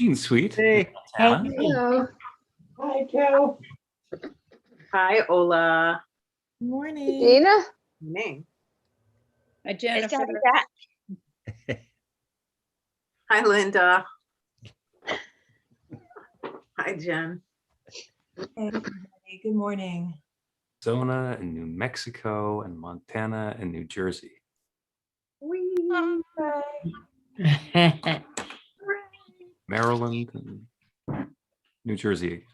Sweet. Hey. Montana. Hello. Hi, Cal. Hi, Ola. Morning. Dina? Name. Hi, It's Jennifer. Jennifer. Hi, Linda. Hi, Jen. Hey, everybody. Good morning. Arizona and New Mexico and Montana and New Jersey. Maryland and New Jersey.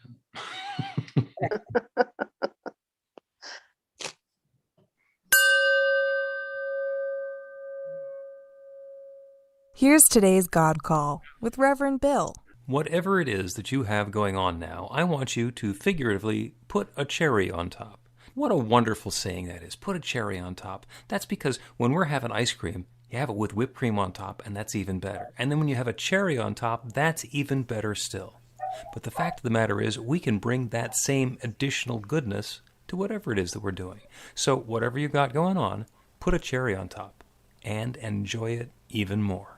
Here's today's God Call with Reverend Bill. Whatever it is that you have going on now, I want you to figuratively put a cherry on top. What a wonderful saying that is. Put a cherry on top. That's because when we're having ice cream, you have it with whipped cream on top, and that's even better. And then when you have a cherry on top, that's even better still. But the fact of the matter is, we can bring that same additional goodness to whatever it is that we're doing. So whatever you got going on, put a cherry on top and enjoy it even more.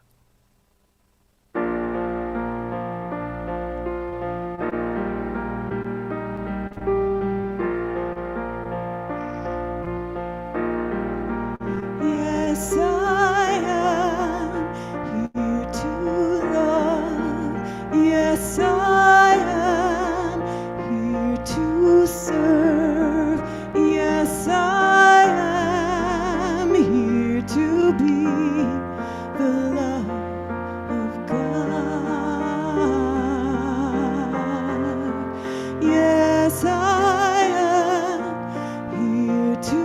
Yes, I am here to love. Yes, I am here to serve. Yes, I am here to be the love of God. Yes, I am here to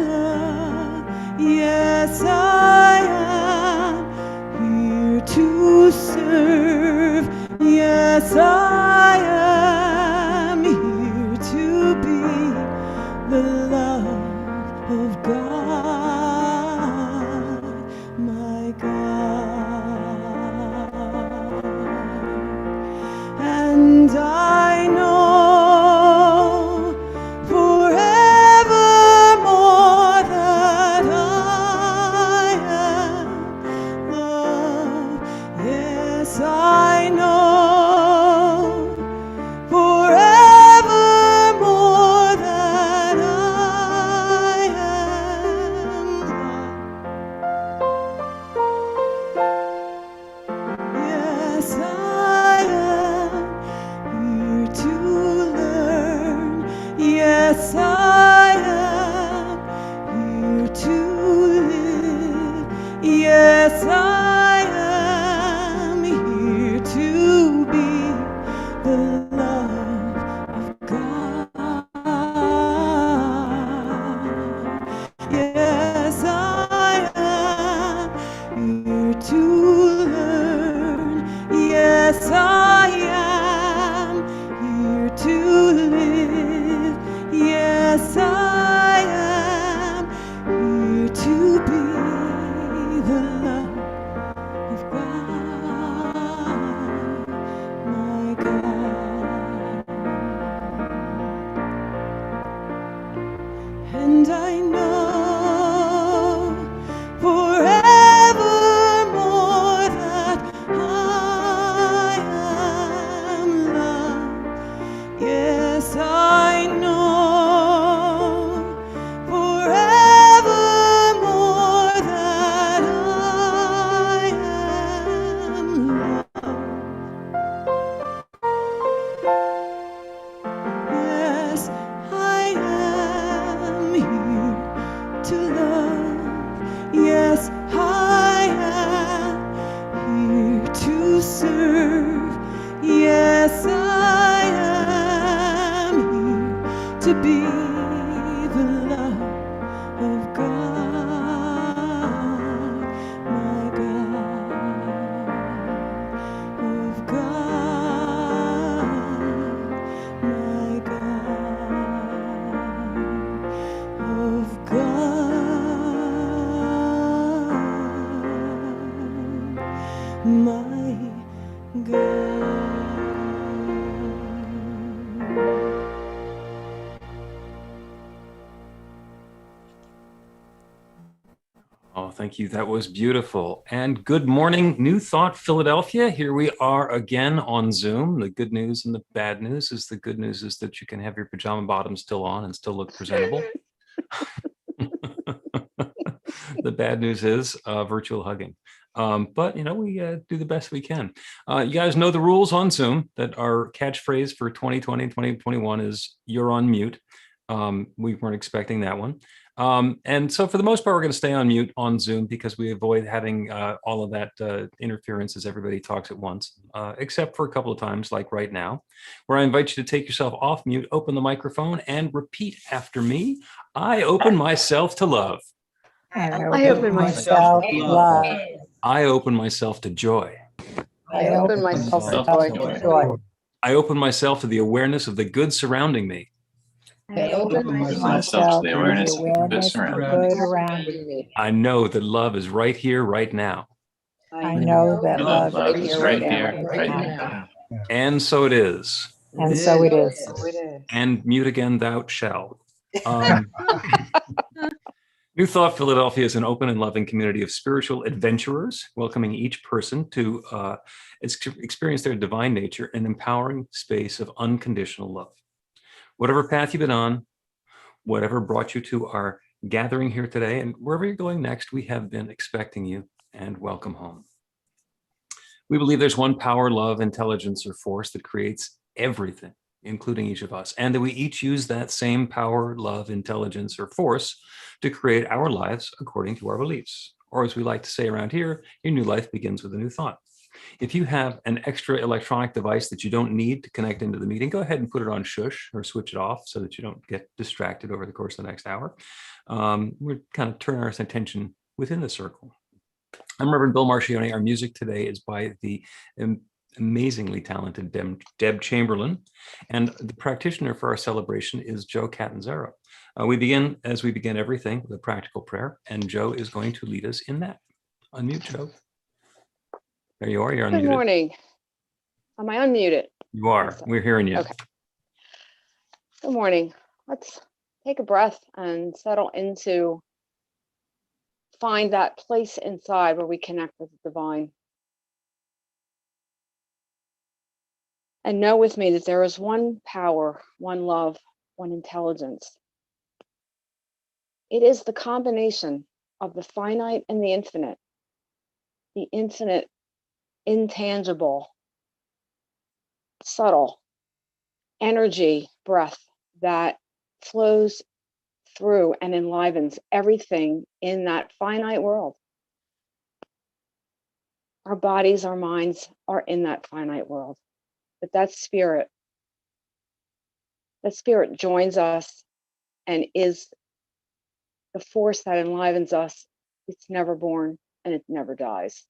love. Yes, I am here to serve. Yes, I am here to be the love of God, my God. And I know forevermore that I am loved. Yes, I know forevermore that I am loved. Yes, I am here to learn. Yes, I am here to live. Yes, I am here to be the love of God. Yes, I am here to learn. Yes, I am here to live. Yes, I am here to be the love of God, my God. And I know forevermore that I am loved. Yes, I know forevermore that I am loved. Yes, I am here to love. Yes, I am here to serve. Yes, I am here to be the love of God, my God, of God, my God, of God, my God. Thank you. That was beautiful. And good morning, New Thought Philadelphia. Here we are again on Zoom. The good news and the bad news is the good news is that you can have your pajama bottoms still on and still look presentable. The bad news is virtual hugging. But, we do the best we can. You guys know the rules on Zoom, that our catchphrase for 2020, 2021 is "you're on mute." We weren't expecting that one. And so for the most part, we're going to stay on mute on Zoom because we avoid having all of that interference as everybody talks at once, except for a couple of times, like right now, where I invite you to take yourself off mute, open the microphone, and repeat after me. I open myself to love. I open myself to love. I open myself to joy. I open myself to joy. I open myself to the awareness of the good surrounding me. I open myself to the awareness of the good surrounding me. I know that love is right here, right now. I know that love is right here, right now. And so it is. And so it is. And mute again, thou shalt. New Thought Philadelphia is an open and loving community of spiritual adventurers, welcoming each person to experience their divine nature in an empowering space of unconditional love. Whatever path you've been on, whatever brought you to our gathering here today, and wherever you're going next, we have been expecting you, and welcome home. We believe there's one power, love, intelligence, or force that creates everything, including each of us, and that we each use that same power, love, intelligence, or force to create our lives according to our beliefs. Or as we like to say around here, your new life begins with a new thought. If you have an extra electronic device that you don't need to connect into the meeting, go ahead and put it on shush or switch it off so that you don't get distracted over the course of the next hour. We're kind of turning our attention within the circle. I'm Reverend Bill Marcioni. Our music today is by the amazingly talented Deb Chamberlain, and the practitioner for our celebration is Joe Catanzaro. We begin, as we begin everything, with a practical prayer, and Joe is going to lead us in that. Unmute, Joe. There you are. You're unmuted. Good morning. Am I unmuted? You are. We're hearing you. Okay. Good morning. Let's take a breath and settle into, find that place inside where we connect with the divine. And know with me that there is one power, one love, one intelligence. It is the combination of the finite and the infinite intangible, subtle energy breath that flows through and enlivens everything in that finite world. Our bodies, our minds are in that finite world, but that spirit joins us and is the force that enlivens us. It's never born and it never dies.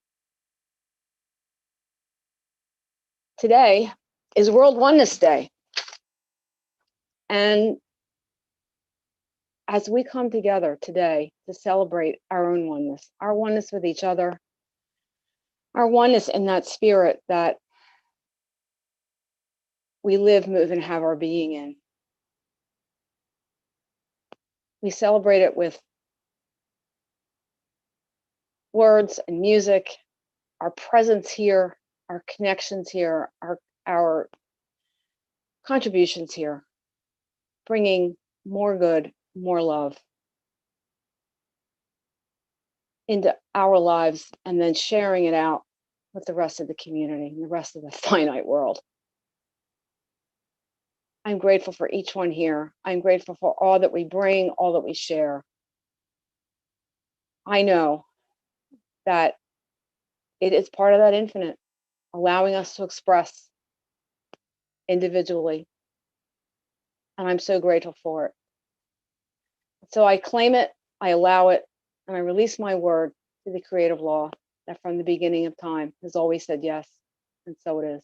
Today is World Oneness Day. And as we come together today to celebrate our own oneness, our oneness with each other, our oneness in that spirit that we live, move, and have our being in. We celebrate it with words and music, our presence here, our connections here, our contributions here, bringing more good, more love into our lives, and then sharing it out with the rest of the community and the rest of the finite world. I'm grateful for each one here. I'm grateful for all that we bring, all that we share. I know that it is part of that infinite, allowing us to express individually. And I'm so grateful for it. So I claim it, I allow it, and I release my word to the creative law that from the beginning of time has always said yes, and so it is.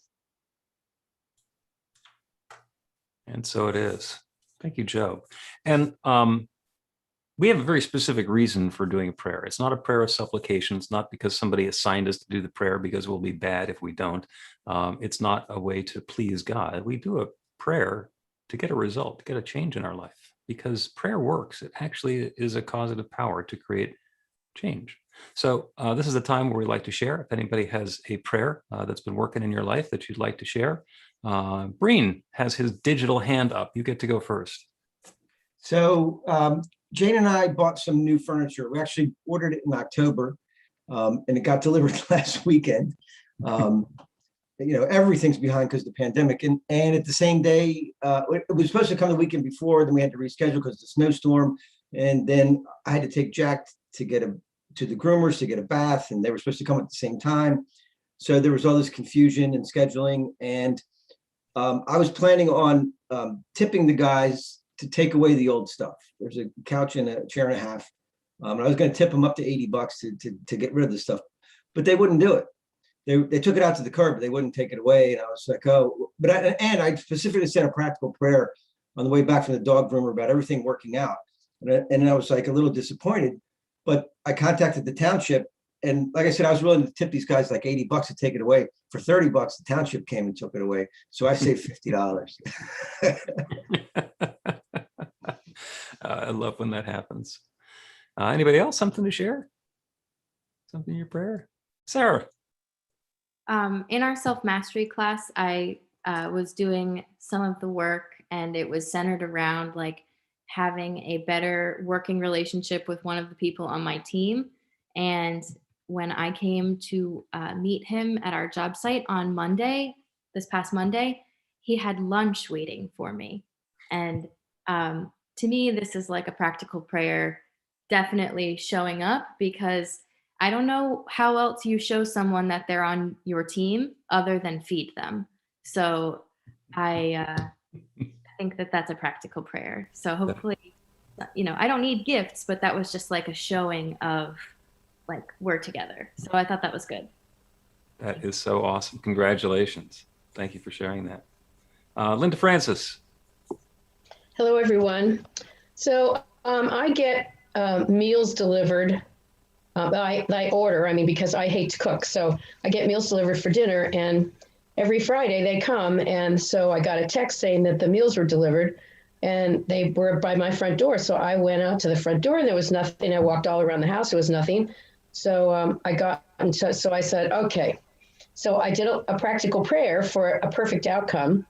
And so it is. Thank you, Joe. And we have a very specific reason for doing a prayer. It's not a prayer of supplication. It's not because somebody assigned us to do the prayer because we'll be bad if we don't. It's not a way to please God. We do a prayer to get a result, to get a change in our life, because prayer works. It actually is a causative power to create change. So this is a time where we like to share. If anybody has a prayer that's been working in your life that you'd like to share, Breen has his digital hand up. You get to go first. So Jane and I bought some new furniture. We actually ordered it in October, and it got delivered last weekend. Everything's behind because of the pandemic. And at the same day, it was supposed to come the weekend before, then we had to reschedule because of the snowstorm. And then I had to take Jack to get to the groomers to get a bath, and they were supposed to come at the same time. So there was all this confusion and scheduling. And I was planning on tipping the guys to take away the old stuff. There's a couch and a chair and a half. And I was going to tip them up to $80 to get rid of the stuff, but they wouldn't do it. They took it out to the curb, but they wouldn't take it away. And I was like, oh, but I specifically said a practical prayer on the way back from the dog groomer about everything working out. And I was like a little disappointed, but I contacted the township. And like I said, I was willing to tip these guys like $80 to take it away. For $30, the township came and took it away. So I saved $50. I love when that happens. Anybody else? Something to share? Something in your prayer? Sarah. In our self-mastery class, I was doing some of the work, and it was centered around like having a better working relationship with one of the people on my team. And when I came to meet him at our job site on Monday, this past Monday, he had lunch waiting for me. And to me, this is like a practical prayer, definitely showing up, because I don't know how else you show someone that they're on your team other than feed them. So I think that that's a practical prayer. So hopefully, I don't need gifts, but that was just like a showing of like we're together. So I thought that was good. That is so awesome. Congratulations. Thank you for sharing that. Linda Francis. Hello, everyone. So I get meals delivered. I order, because I hate to cook. So I get meals delivered for dinner, and every Friday they come. And so I got a text saying that the meals were delivered, and they were by my front door. So I went out to the front door, and there was nothing. I walked all around the house. There was nothing. So so I said, okay. So I did a practical prayer for a perfect outcome.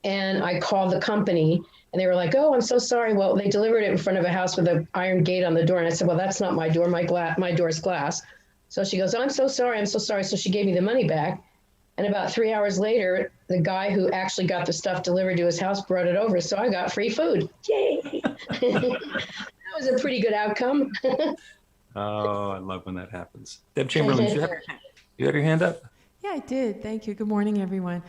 And I called the company, and they were like, oh, I'm so sorry. Well, they delivered it in front of a house with an iron gate on the door. And I said, well, that's not my door. My door is glass. So she goes, oh, I'm so sorry. I'm so sorry. So she gave me the money back. And about 3 hours later, the guy who actually got the stuff delivered to his house brought it over. So I got free food. Yay. That was a pretty good outcome. Oh, I love when that happens. Deb Chamberlain, you have your hand up? Yeah, I did. Thank you. Good morning, everyone.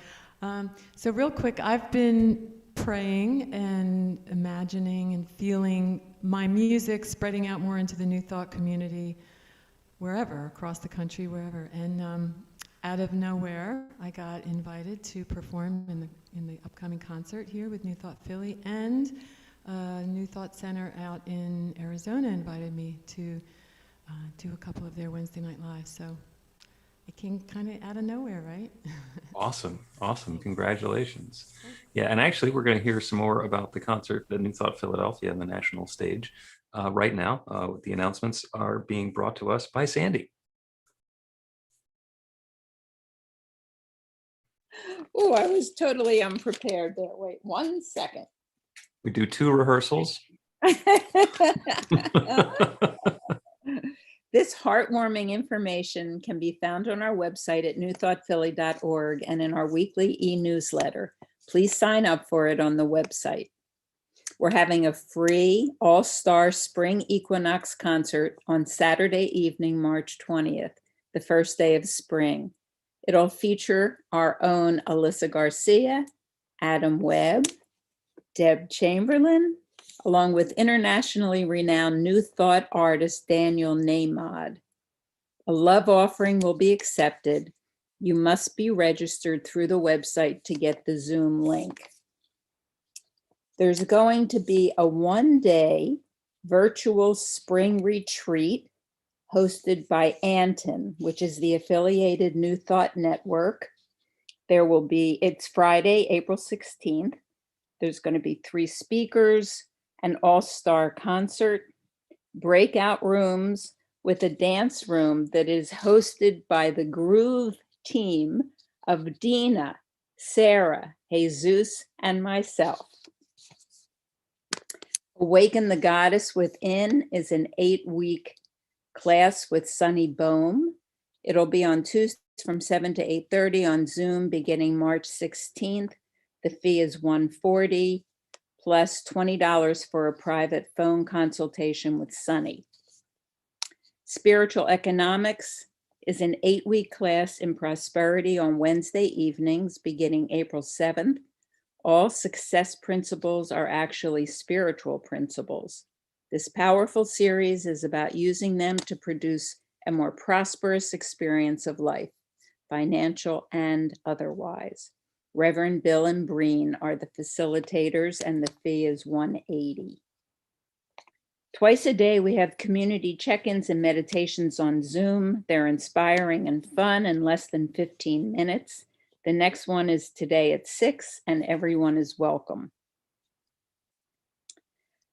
So real quick, I've been praying and imagining and feeling my music spreading out more into the New Thought community, wherever, across the country, wherever. And out of nowhere, I got invited to perform in the upcoming concert here with New Thought Philly, and New Thought Center out in Arizona invited me to do a couple of their Wednesday Night Lives. So it came kind of out of nowhere, right? Awesome. Congratulations. Yeah, and actually, we're going to hear some more about the concert at New Thought Philadelphia on the national stage right now. The announcements are being brought to us by Sandy. Oh, I was totally unprepared there. Wait 1 second. We do 2 rehearsals. This heartwarming information can be found on our website at newthoughtphilly.org and in our weekly e-newsletter. Please sign up for it on the website. We're having a free all-star spring equinox concert on Saturday evening, March 20th, the first day of spring. It'll feature our own Alyssa Garcia, Adam Webb, Deb Chamberlain, along with internationally renowned New Thought artist Daniel Nahmad. A love offering will be accepted. You must be registered through the website to get the Zoom link. There's going to be a one-day virtual spring retreat hosted by Anton, which is the affiliated New Thought network. It's Friday, April 16th. There's going to be 3 speakers, an all-star concert, breakout rooms with a dance room that is hosted by the Groove team of Dina, Sarah, Jesus, and myself. Awaken the Goddess Within is an 8-week class with Sunny Bohm. It'll be on Tuesdays from 7 to 8:30 on Zoom beginning March 16th. The fee is $140 plus $20 for a private phone consultation with Sunny. Spiritual Economics is an 8-week class in prosperity on Wednesday evenings beginning April 7th. All success principles are actually spiritual principles. This powerful series is about using them to produce a more prosperous experience of life, financial and otherwise. Reverend Bill and Breen are the facilitators, and the fee is $180. Twice a day, we have community check-ins and meditations on Zoom. They're inspiring and fun in less than 15 minutes. The next one is today at 6, and everyone is welcome.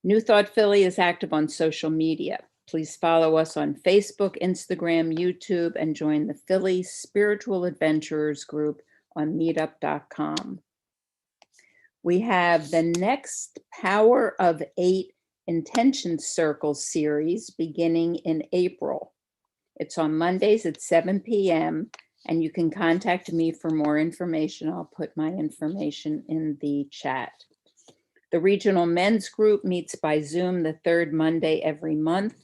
New Thought Philly is active on social media. Please follow us on Facebook, Instagram, YouTube, and join the Philly Spiritual Adventurers group on meetup.com. We have the next Power of 8 Intention Circle series beginning in April. It's on Mondays at 7 p.m. and you can contact me for more information. I'll put my information in the chat. The regional men's group meets by Zoom the third Monday every month.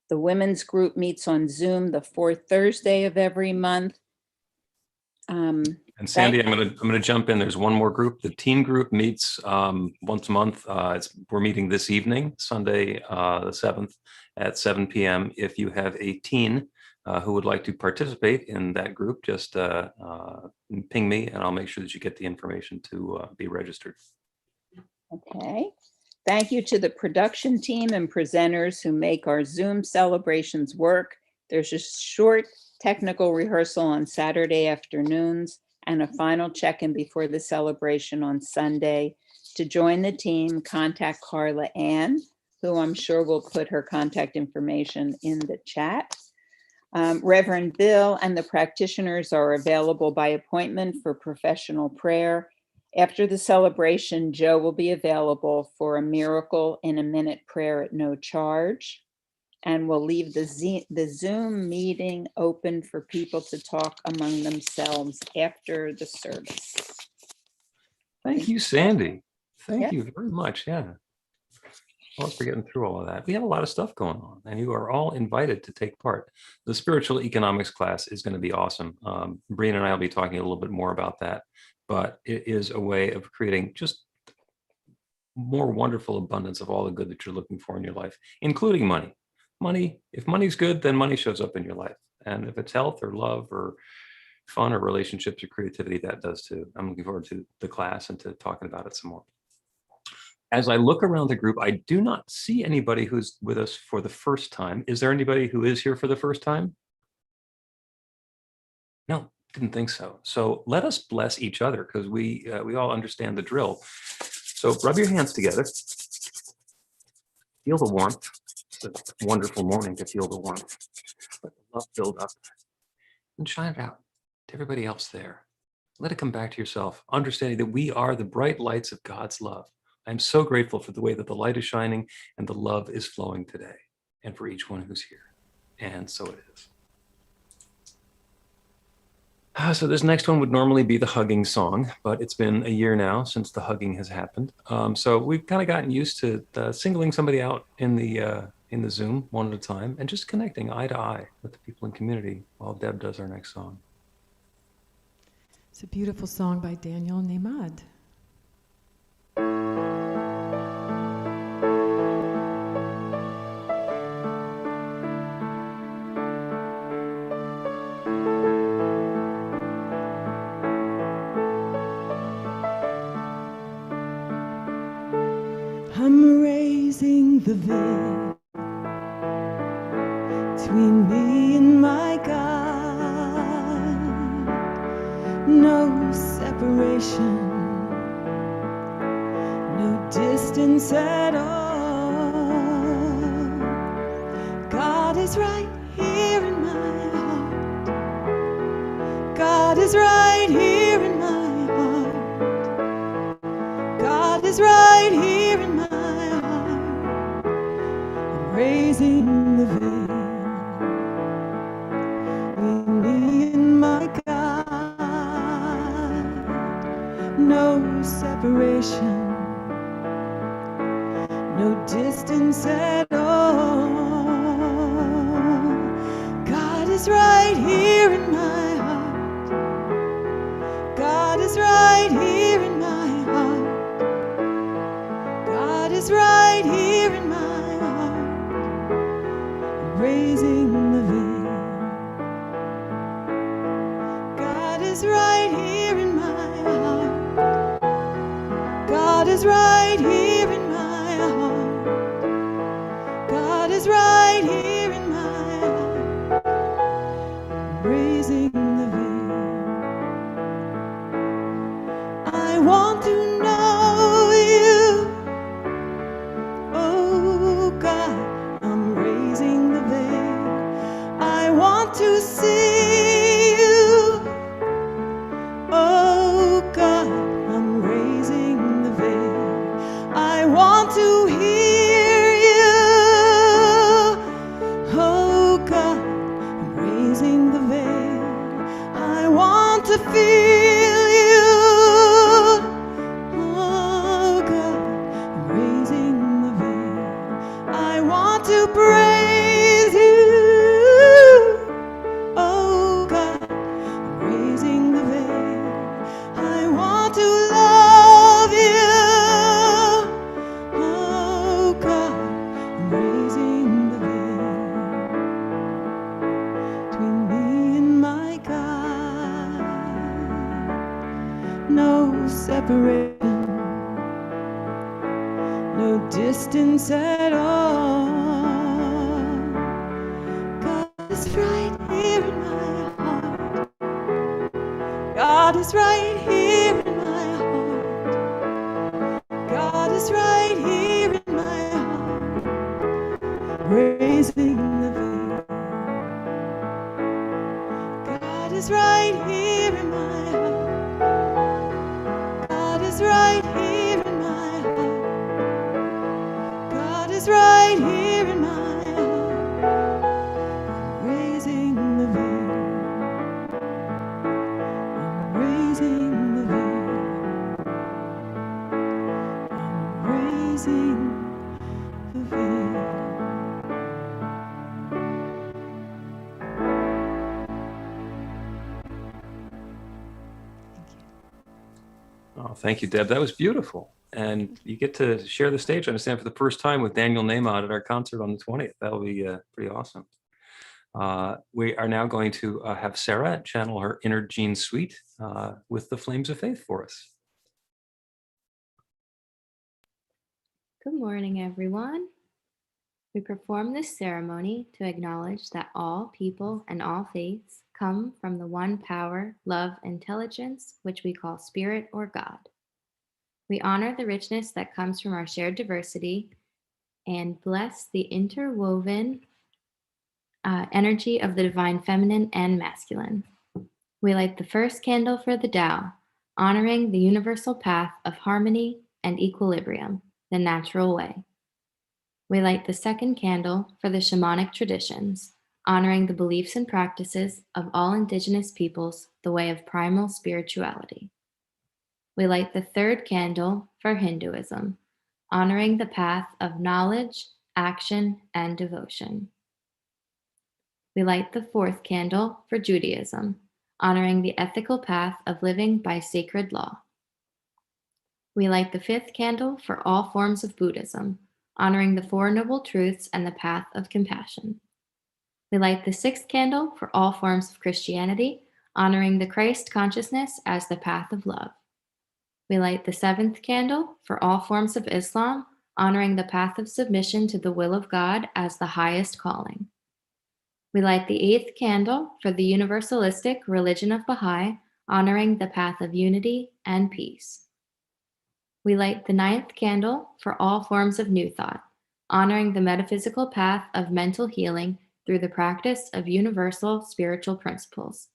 The women's group meets on Zoom the fourth Thursday of every month. And Sandy, I'm gonna jump in. There's one more group. The teen group meets once a month. We're meeting this evening, Sunday the 7th at 7 p.m. If you have a teen who would like to participate in that group, just ping me and I'll make sure that you get the information to be registered. Okay. Thank you to the production team and presenters who make our Zoom celebrations work. There's a short technical rehearsal on Saturday afternoons and a final check-in before the celebration on Sunday. To join the team, contact Carla Ann, who I'm sure will put her contact information in the chat. Reverend Bill and the practitioners are available by appointment for professional prayer. After the celebration, Joe will be available for a miracle in a minute prayer at no charge. And we'll leave the Zoom meeting open for people to talk among themselves after the service. Thank you, Sandy. Thank Yeah. you very much. Yeah. Well, for getting through all of that. We have a lot of stuff going on, and you are all invited to take part. The spiritual economics class is going to be awesome. Breen and I will be talking a little bit more about that, but it is a way of creating just more wonderful abundance of all the good that you're looking for in your life, including money. Money, if money's good, then money shows up in your life. And if it's health or love or fun or relationships or creativity, that does too. I'm looking forward to the class and to talking about it some more. As I look around the group, I do not see anybody who's with us for the first time. Is there anybody who is here for the first time? No, didn't think so. So let us bless each other, because we all understand the drill. So rub your hands together. Feel the warmth. It's a wonderful morning to feel the warmth. Let the love build up and shine it out to everybody else there. Let it come back to yourself, understanding that we are the bright lights of God's love. I'm so grateful for the way that the light is shining and the love is flowing today, and for each one who's here. And so it is. So this next one would normally be the hugging song, but it's been a year now since the hugging has happened. So we've kind of gotten used to singling somebody out in the Zoom one at a time and just connecting eye to eye with the people in community while Deb does our next song. It's a beautiful song by Daniel Nemad. I'm raising the veil between me and my God. No separation, no distance at all. God is right here in my heart. God is right here in my heart. God is right here in my heart. I'm raising the veil between me and my God. No separation, no distance at all. God is right here in my heart. God is right here in my heart. God is right here in my heart. I'm raising the veil. God is right here in my heart. God is right here in my heart. God is right here in my heart. I'm raising the veil. I want to know you. Oh God, I'm raising the veil. I want to see you. Oh God, I'm raising the veil. I want to hear you. Oh God, I'm raising the veil. I want to feel you. Oh God, I'm raising the veil. I want to praise you. Oh God, I'm raising the veil. I want to love you. Oh God, I'm raising the veil between me and my God. No separation, no distance at all. God is right here in my heart. God is right here in my heart. God is right here in my heart. Raising the veil. God is right here in my heart. God is right here in my heart. God is right here in my heart. I'm raising the veil. I'm raising the veil. I'm raising the veil. Oh, thank you, Deb. That was beautiful. And you get to share the stage, I understand, for the first time with Daniel Nahmod at our concert on the 20th. That'll be pretty awesome. We are now going to have Sarah channel her inner Gene Sweet with the Flames of Faith for us. Good morning, everyone. We perform this ceremony to acknowledge that all people and all faiths come from the one power, love, intelligence, which we call Spirit or God. We honor the richness that comes from our shared diversity and bless the interwoven energy of the divine feminine and masculine. We light the first candle for the Tao, honoring the universal path of harmony and equilibrium, the natural way. We light the second candle for the shamanic traditions, honoring the beliefs and practices of all indigenous peoples, the way of primal spirituality. We light the third candle for Hinduism, honoring the path of knowledge, action, and devotion. We light the fourth candle for Judaism, honoring the ethical path of living by sacred law. We light the fifth candle for all forms of Buddhism, honoring the Four Noble Truths and the path of compassion. We light the sixth candle for all forms of Christianity, honoring the Christ consciousness as the path of love. We light the seventh candle for all forms of Islam, honoring the path of submission to the will of God as the highest calling. We light the eighth candle for the universalistic religion of Baha'i, honoring the path of unity and peace. We light the ninth candle for all forms of New Thought, honoring the metaphysical path of mental healing through the practice of universal spiritual principles.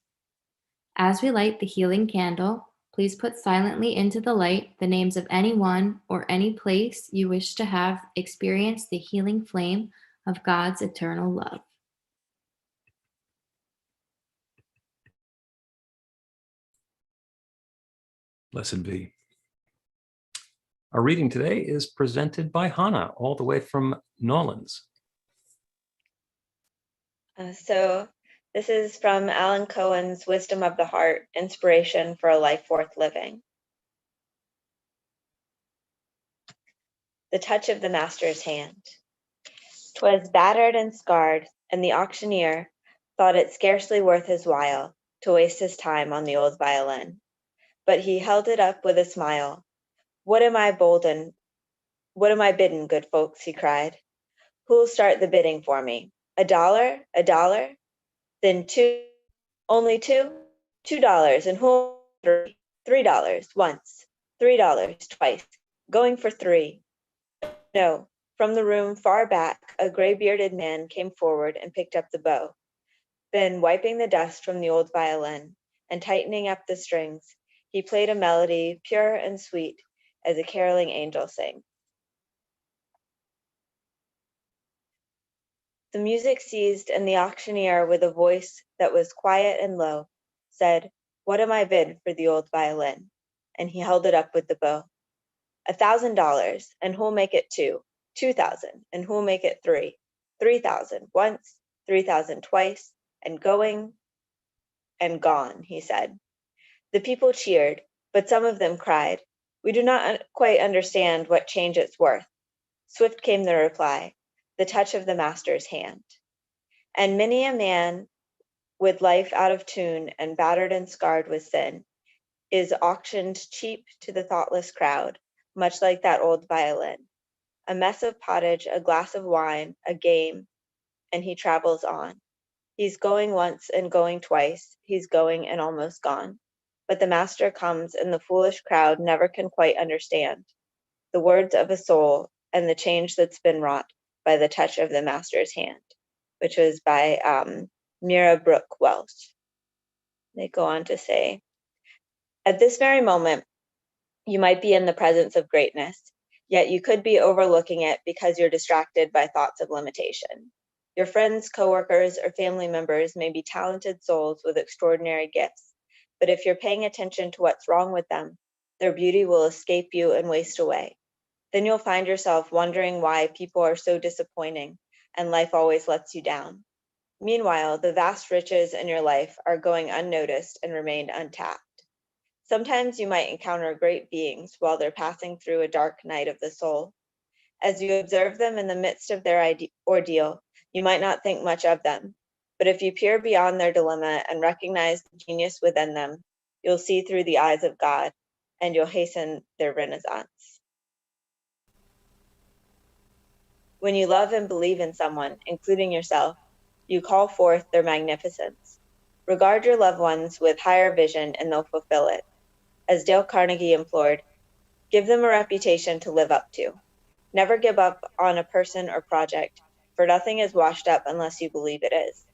As we light the healing candle, please put silently into the light the names of anyone or any place you wish to have experience the healing flame of God's eternal love. Blessed be. Our reading today is presented by Hannah, all the way from Nolans. So this is from Alan Cohen's Wisdom of the Heart, Inspiration for a Life Worth Living. The touch of the master's hand. 'Twas battered and scarred, and the auctioneer thought it scarcely worth his while to waste his time on the old violin. But he held it up with a smile. What am I bidden, good folks, he cried. Who'll start the bidding for me? $1? $1? Then two, only two? $2, and who'll $3 once, $3 twice, going for $3. No, from the room far back, a gray-bearded man came forward and picked up the bow. Then, wiping the dust from the old violin and tightening up the strings, he played a melody pure and sweet as a caroling angel sings. The music ceased, and the auctioneer, with a voice that was quiet and low, said, What am I bid for the old violin? And he held it up with the bow. $1,000, and who'll make it 2? 2,000, and who'll make it 3? 3,000 once, 3,000 twice, and going and gone, he said. The people cheered, but some of them cried, We do not quite understand what change it's worth. Swift came the reply, the touch of the master's hand. And many a man with life out of tune and battered and scarred with sin is auctioned cheap to the thoughtless crowd, much like that old violin. A mess of pottage, a glass of wine, a game, and he travels on. He's going once and going twice, he's going and almost gone. But the master comes, and the foolish crowd never can quite understand the words of a soul and the change that's been wrought by the touch of the master's hand, which was by Mira Brooke Welsh. They go on to say, At this very moment, you might be in the presence of greatness, yet you could be overlooking it because you're distracted by thoughts of limitation. Your friends, coworkers, or family members may be talented souls with extraordinary gifts, but if you're paying attention to what's wrong with them, their beauty will escape you and waste away. Then you'll find yourself wondering why people are so disappointing and life always lets you down. Meanwhile, the vast riches in your life are going unnoticed and remain untapped. Sometimes you might encounter great beings while they're passing through a dark night of the soul. As you observe them in the midst of their ordeal, you might not think much of them, but if you peer beyond their dilemma and recognize the genius within them, you'll see through the eyes of God, and you'll hasten their renaissance. When you love and believe in someone, including yourself, you call forth their magnificence. Regard your loved ones with higher vision, and they'll fulfill it. As Dale Carnegie implored, give them a reputation to live up to. Never give up on a person or project, for nothing is washed up unless you believe it is.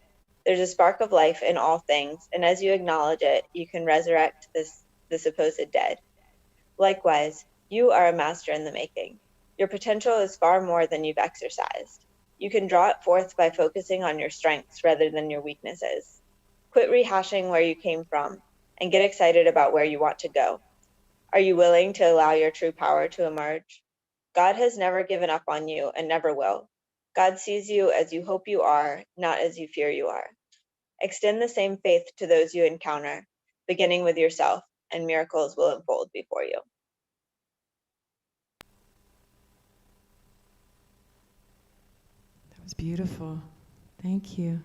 There's a spark of life in all things, and as you acknowledge it, you can resurrect the supposed dead. Likewise, you are a master in the making. Your potential is far more than you've exercised. You can draw it forth by focusing on your strengths rather than your weaknesses. Quit rehashing where you came from and get excited about where you want to go. Are you willing to allow your true power to emerge? God has never given up on you and never will. God sees you as you hope you are, not as you fear you are. Extend the same faith to those you encounter, beginning with yourself, and miracles will unfold before you. That was beautiful. Thank you.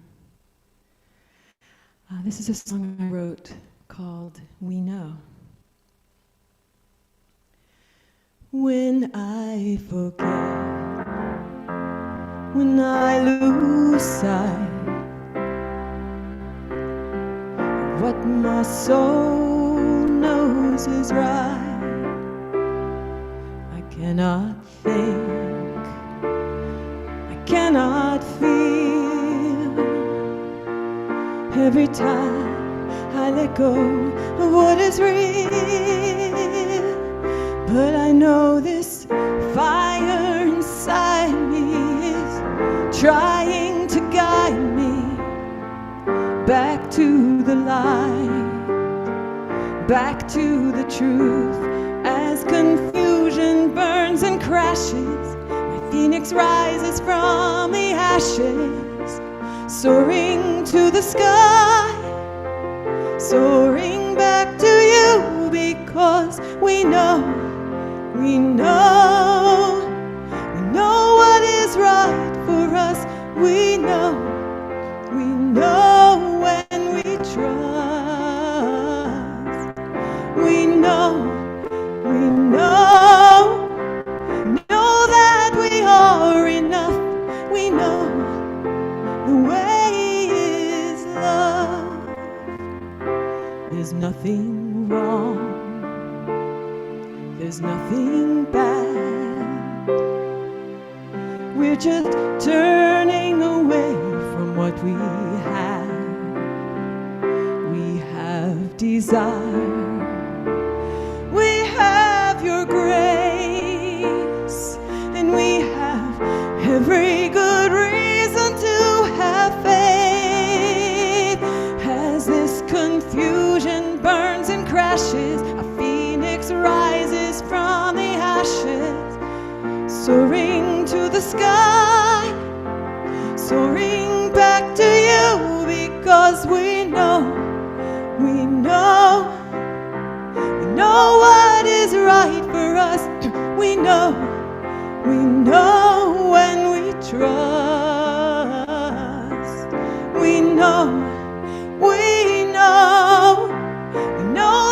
This is a song I wrote called We Know. When I forget, when I lose sight of what my soul knows is right, I cannot think, I cannot feel, echo of what is real. But I know this fire inside me is trying to guide me back to the light, back to the truth. As confusion burns and crashes, my phoenix rises from the ashes, soaring to the sky, soaring back to you, because we know what is right for us. We know when we trust. We know that we are enough. We know the way is love. There's nothing wrong. There's nothing bad. We're just turning away from what we have. We have desire. We have your grace. And we have every good reason to have faith. As this confusion burns and crashes, a phoenix rises from the ashes, soaring to the sky, soaring back to you, because we know what is right for us. We know when we trust. We know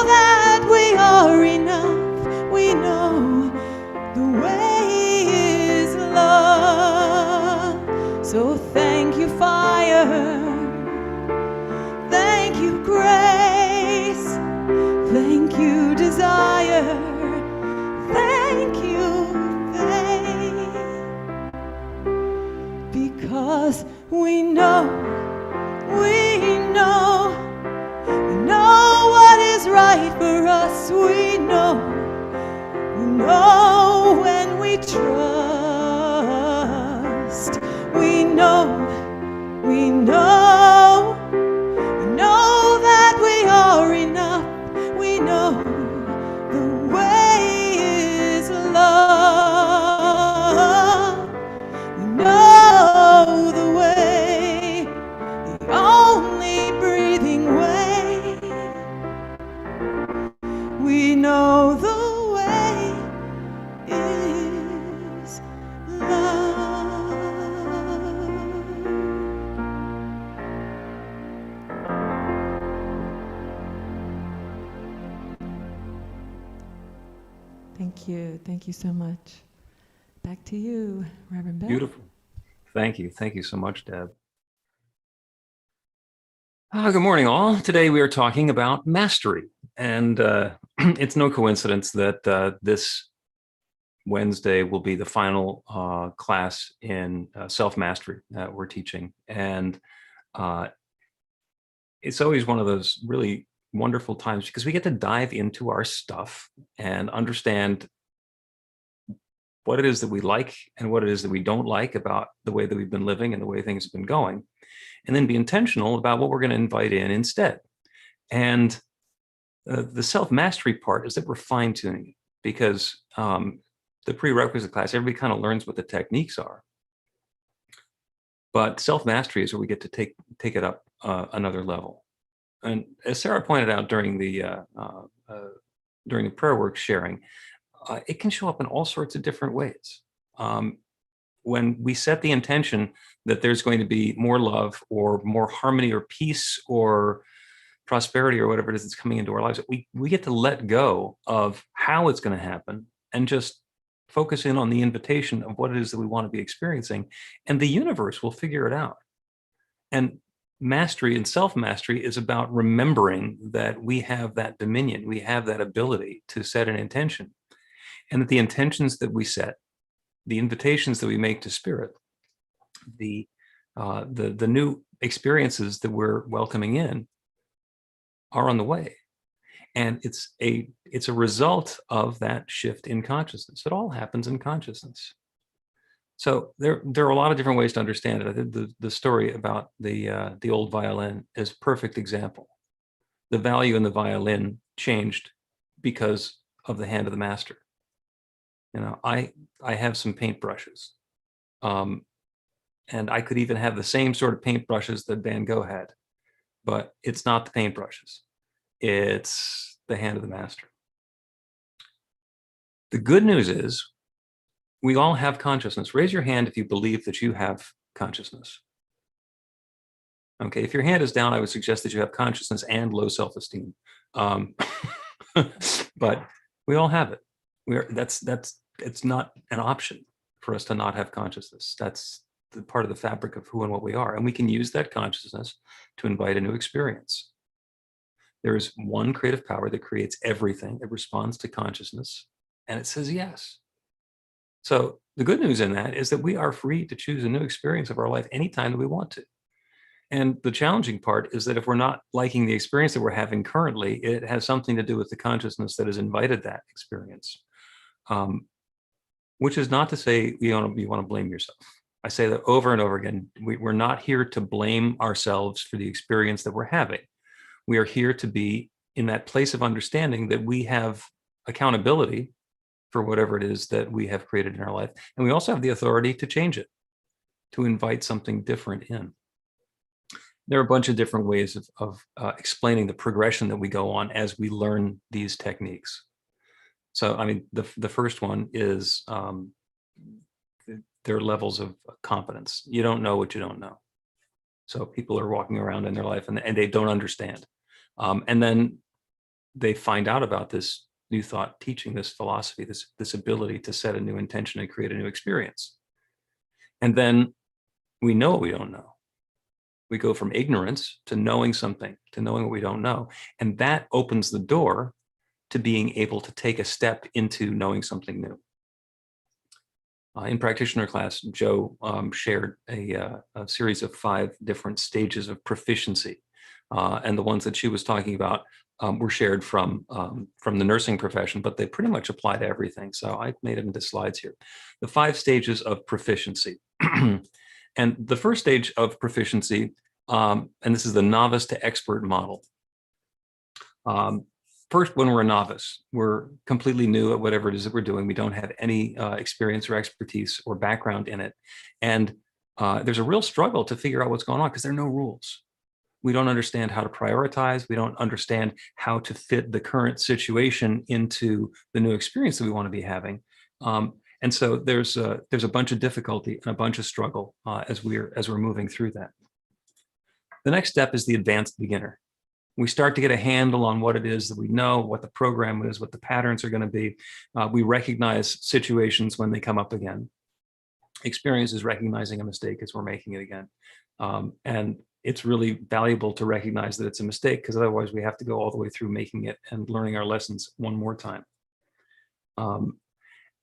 that we are enough. We know the way is love. So thank you, fire. Thank you, grace. Thank you, desire. Thank you, faith. Because we know what is right for us. We know when we trust. We know that we are enough. We know the way is love. We know the way, the only breathing way. We know the way is love. Thank you so much. Back to you, Reverend Bell. Beautiful. Thank you so much, Deb. Good morning, all. Today we are talking about mastery, and it's no coincidence that this Wednesday will be the final class in self-mastery that we're teaching, and it's always one of those really wonderful times because we get to dive into our stuff and understand what it is that we like and what it is that we don't like about the way that we've been living and the way things have been going, and then be intentional about what we're going to invite in instead. And the self-mastery part is that we're fine-tuning it, because the prerequisite class, everybody kind of learns what the techniques are. But self-mastery is where we get to take it up another level. And as Sarah pointed out during the prayer work sharing, it can show up in all sorts of different ways. When we set the intention that there's going to be more love or more harmony or peace or prosperity or whatever it is that's coming into our lives, we get to let go of how it's going to happen and just focus in on the invitation of what it is that we want to be experiencing, and the universe will figure it out. And mastery and self-mastery is about remembering that we have that dominion, we have that ability to set an intention, and that the intentions that we set, the invitations that we make to spirit, the new experiences that we're welcoming in are on the way. And it's a result of that shift in consciousness. It all happens in consciousness. So there are a lot of different ways to understand it. I think the story about the old violin is a perfect example. The value in the violin changed because of the hand of the master. I have some paintbrushes, and I could even have the same sort of paintbrushes that Van Gogh had, but it's not the paintbrushes. It's the hand of the master. The good news is we all have consciousness. Raise your hand if you believe that you have consciousness. Okay, if your hand is down, I would suggest that you have consciousness and low self-esteem. But we all have it. It's not an option for us to not have consciousness. That's the part of the fabric of who and what we are. And we can use that consciousness to invite a new experience. There is one creative power that creates everything. It responds to consciousness and it says yes. So the good news in that is that we are free to choose a new experience of our life anytime that we want to. And the challenging part is that if we're not liking the experience that we're having currently, it has something to do with the consciousness that has invited that experience. Which is not to say you want to blame yourself. I say that over and over again. We're not here to blame ourselves for the experience that we're having. We are here to be in that place of understanding that we have accountability for whatever it is that we have created in our life. And we also have the authority to change it, to invite something different in. There are a bunch of different ways of explaining the progression that we go on as we learn these techniques. So, I mean, the first one is there are levels of competence. You don't know what you don't know. So people are walking around in their life and they don't understand. And then they find out about this new thought teaching, this philosophy, this ability to set a new intention and create a new experience. And then we know what we don't know. We go from ignorance to knowing something, to knowing what we don't know. And that opens the door to being able to take a step into knowing something new. In practitioner class, Joe shared a series of 5 different stages of proficiency. And the ones that she was talking about were shared from the nursing profession, but they pretty much apply to everything. So I made it into slides here. The 5 stages of proficiency. And the first stage of proficiency, and this is the novice to expert model. First, when we're a novice, we're completely new at whatever it is that we're doing. We don't have any experience or expertise or background in it. And there's a real struggle to figure out what's going on because there are no rules. We don't understand how to prioritize. We don't understand how to fit the current situation into the new experience that we want to be having. And so there's a bunch of difficulty and a bunch of struggle as we're moving through that. The next step is the advanced beginner. We start to get a handle on what it is that we know, what the program is, what the patterns are going to be. We recognize situations when they come up again. Experience is recognizing a mistake as we're making it again. And it's really valuable to recognize that it's a mistake because otherwise we have to go all the way through making it and learning our lessons one more time.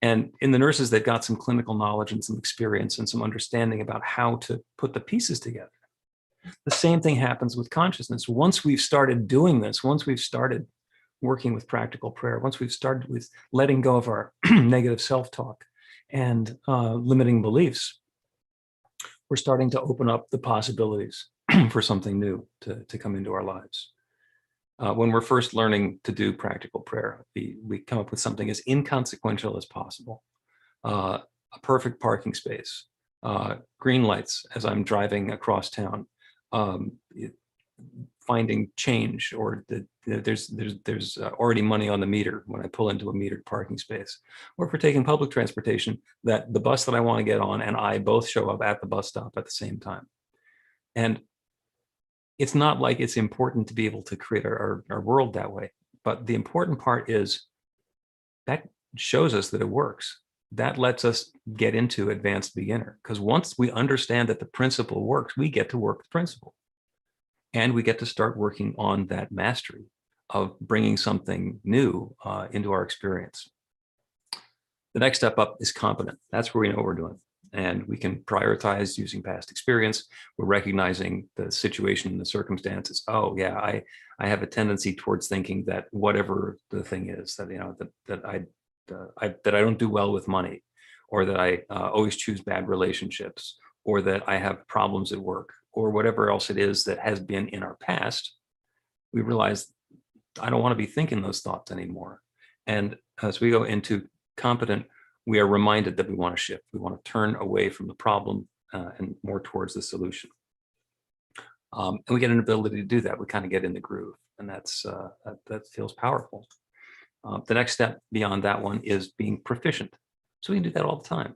And in the nurses, they've got some clinical knowledge and some experience and some understanding about how to put the pieces together. The same thing happens with consciousness. Once we've started doing this, once we've started working with practical prayer, once we've started with letting go of our negative self-talk and limiting beliefs, we're starting to open up the possibilities for something new to come into our lives. When we're first learning to do practical prayer, we come up with something as inconsequential as possible. A perfect parking space, green lights as I'm driving across town, finding change, or there's already money on the meter when I pull into a metered parking space. Or if we're taking public transportation, that the bus that I want to get on and I both show up at the bus stop at the same time. And it's not like it's important to be able to create our world that way, but the important part is that shows us that it works. That lets us get into advanced beginner, because once we understand that the principle works, we get to work the principle. And we get to start working on that mastery of bringing something new into our experience. The next step up is competent. That's where we know what we're doing. And we can prioritize using past experience. We're recognizing the situation and the circumstances. Oh yeah, I have a tendency towards thinking that whatever the thing is, that that I don't do well with money, or that I always choose bad relationships, or that I have problems at work, or whatever else it is that has been in our past. We realize I don't want to be thinking those thoughts anymore. And as we go into competent, we are reminded that we want to shift. We want to turn away from the problem and more towards the solution. And we get an ability to do that. We kind of get in the groove, and that feels powerful. The next step beyond that one is being proficient. So we can do that all the time.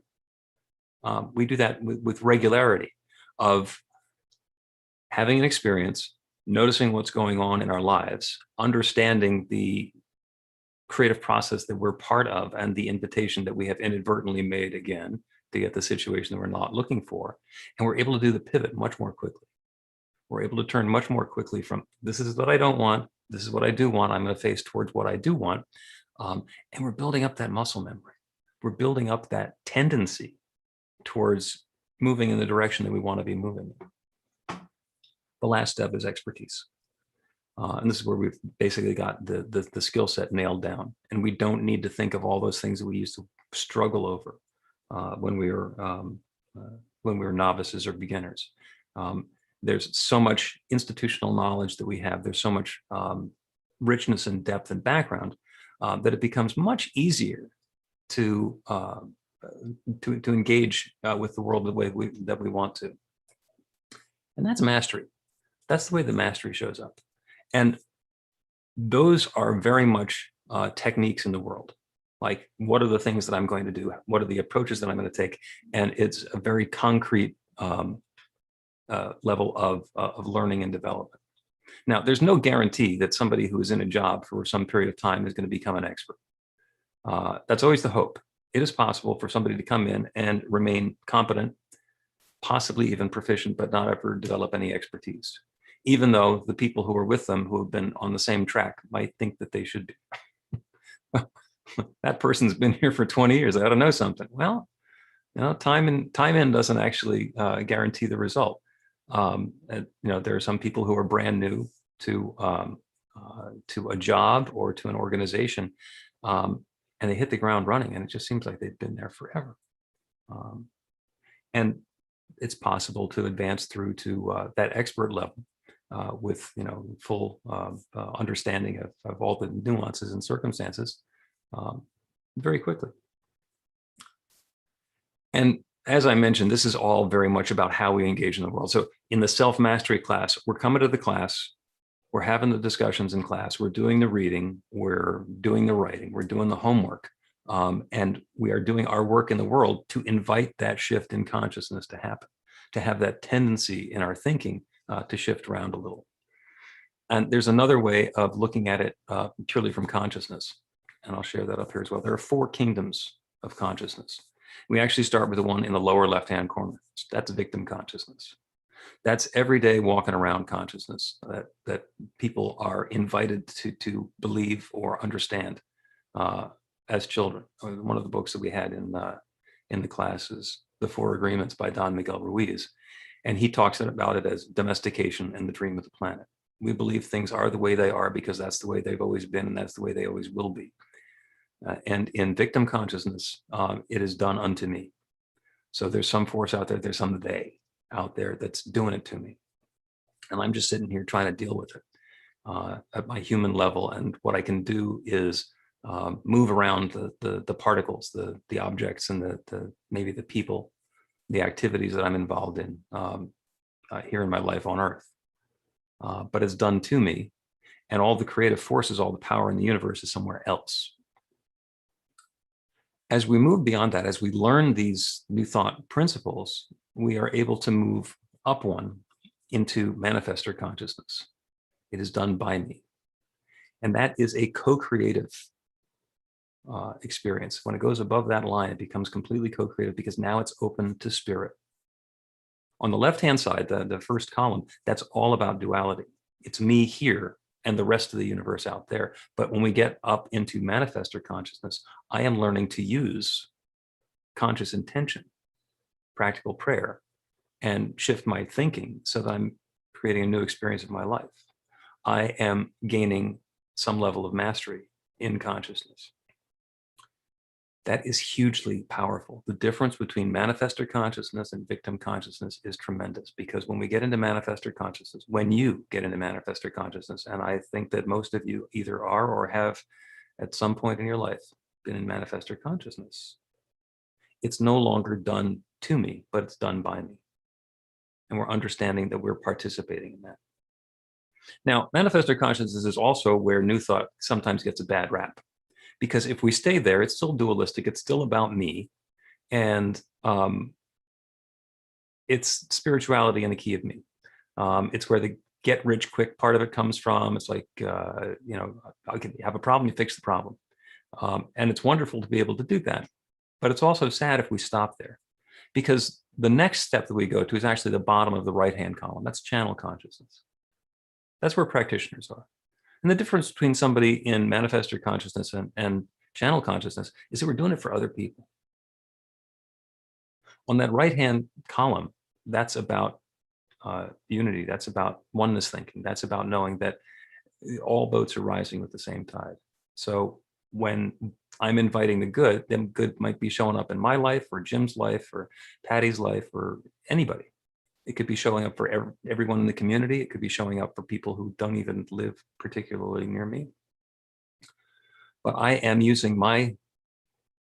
We do that with regularity of having an experience, noticing what's going on in our lives, understanding the creative process that we're part of and the invitation that we have inadvertently made again to get the situation that we're not looking for. And we're able to do the pivot much more quickly. We're able to turn much more quickly from this is what I don't want, this is what I do want, I'm going to face towards what I do want. And we're building up that muscle memory. We're building up that tendency towards moving in the direction that we want to be moving. The last step is expertise. And this is where we've basically got the skill set nailed down. And we don't need to think of all those things that we used to struggle over when we were novices or beginners. There's so much institutional knowledge that we have. There's so much richness and depth and background that it becomes much easier to engage with the world the way that we want to. And that's mastery. That's the way the mastery shows up. And those are very much techniques in the world. Like, what are the things that I'm going to do? What are the approaches that I'm going to take? And it's a very concrete level of learning and development. Now, there's no guarantee that somebody who is in a job for some period of time is going to become an expert. That's always the hope. It is possible for somebody to come in and remain competent, possibly even proficient, but not ever develop any expertise, even though the people who are with them who have been on the same track might think that they should be. That person's been here for 20 years. I ought to know something. Well, time in doesn't actually guarantee the result. There are some people who are brand new to a job or to an organization, and they hit the ground running, and it just seems like they've been there forever. And it's possible to advance through to that expert level with full understanding of all the nuances and circumstances very quickly. And as I mentioned, this is all very much about how we engage in the world. So in the self-mastery class, we're coming to the class, we're having the discussions in class, we're doing the reading, we're doing the writing, we're doing the homework, and we are doing our work in the world to invite that shift in consciousness to happen, to have that tendency in our thinking to shift around a little. And there's another way of looking at it purely from consciousness, and I'll share that up here as well. There are 4 kingdoms of consciousness. We actually start with the one in the lower left-hand corner. That's victim consciousness. That's everyday walking around consciousness that people are invited to believe or understand as children. One of the books that we had in the class is The 4 Agreements by Don Miguel Ruiz. And he talks about it as domestication and the dream of the planet. We believe things are the way they are because that's the way they've always been and that's the way they always will be. And in victim consciousness, it is done unto me. So there's some force out there, there's some they out there that's doing it to me. And I'm just sitting here trying to deal with it at my human level. And what I can do is move around the particles, the objects, and maybe the people, the activities that I'm involved in here in my life on Earth. But it's done to me. And all the creative forces, all the power in the universe is somewhere else. As we move beyond that, as we learn these new thought principles, we are able to move up one into manifestor consciousness. It is done by me. And that is a co-creative experience. When it goes above that line, it becomes completely co-creative because now it's open to spirit. On the left-hand side, the first column, that's all about duality. It's me here and the rest of the universe out there. But when we get up into manifestor consciousness, I am learning to use conscious intention practical prayer and shift my thinking so that I'm creating a new experience of my life, I am gaining some level of mastery in consciousness. That is hugely powerful. The difference between manifestor consciousness and victim consciousness is tremendous, because when we get into manifestor consciousness, when you get into manifestor consciousness, and I think that most of you either are or have at some point in your life been in manifestor consciousness, it's no longer done to me, but it's done by me. And we're understanding that we're participating in that. Now, manifestor consciousness is also where New Thought sometimes gets a bad rap. Because if we stay there, it's still dualistic. It's still about me. And it's spirituality in the key of me. It's where the get rich quick part of it comes from. It's like, you have a problem, you fix the problem. And it's wonderful to be able to do that. But it's also sad if we stop there. Because the next step that we go to is actually the bottom of the right-hand column. That's channel consciousness. That's where practitioners are. And the difference between somebody in manifestor consciousness and channel consciousness is that we're doing it for other people. On that right-hand column, that's about unity. That's about oneness thinking. That's about knowing that all boats are rising with the same tide. So when I'm inviting the good, then good might be showing up in my life or Jim's life or Patty's life or anybody. It could be showing up for everyone in the community. It could be showing up for people who don't even live particularly near me. But I am using my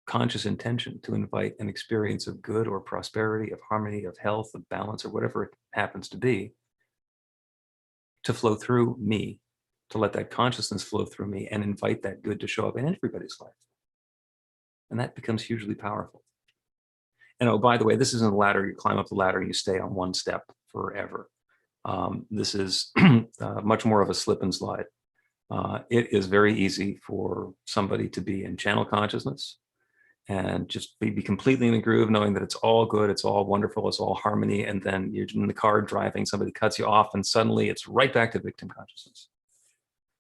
conscious intention to invite an experience of good or prosperity, of harmony, of health, of balance, or whatever it happens to be, to flow through me, to let that consciousness flow through me and invite that good to show up in everybody's life. And that becomes hugely powerful. And oh, by the way, this isn't a ladder. You climb up the ladder and you stay on one step forever. This is much more of a slip and slide. It is very easy for somebody to be in channel consciousness and just be completely in the groove, knowing that it's all good, it's all wonderful, it's all harmony. And then you're in the car driving, somebody cuts you off, and suddenly it's right back to victim consciousness.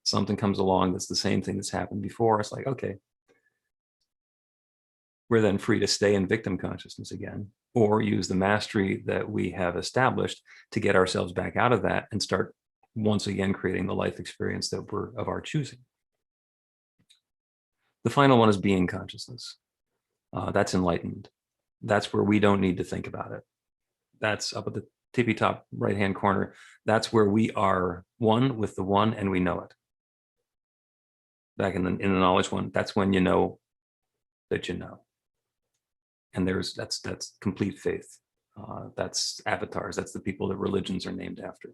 Something comes along that's the same thing that's happened before. It's like, okay. We're then free to stay in victim consciousness again, or use the mastery that we have established to get ourselves back out of that and start once again creating the life experience that we're of our choosing. The final one is being consciousness. That's enlightened. That's where we don't need to think about it. That's up at the tippy top right-hand corner. That's where we are one with the one and we know it. Back in the knowledge one, that's when you know that you know. And that's complete faith. That's avatars. That's the people that religions are named after.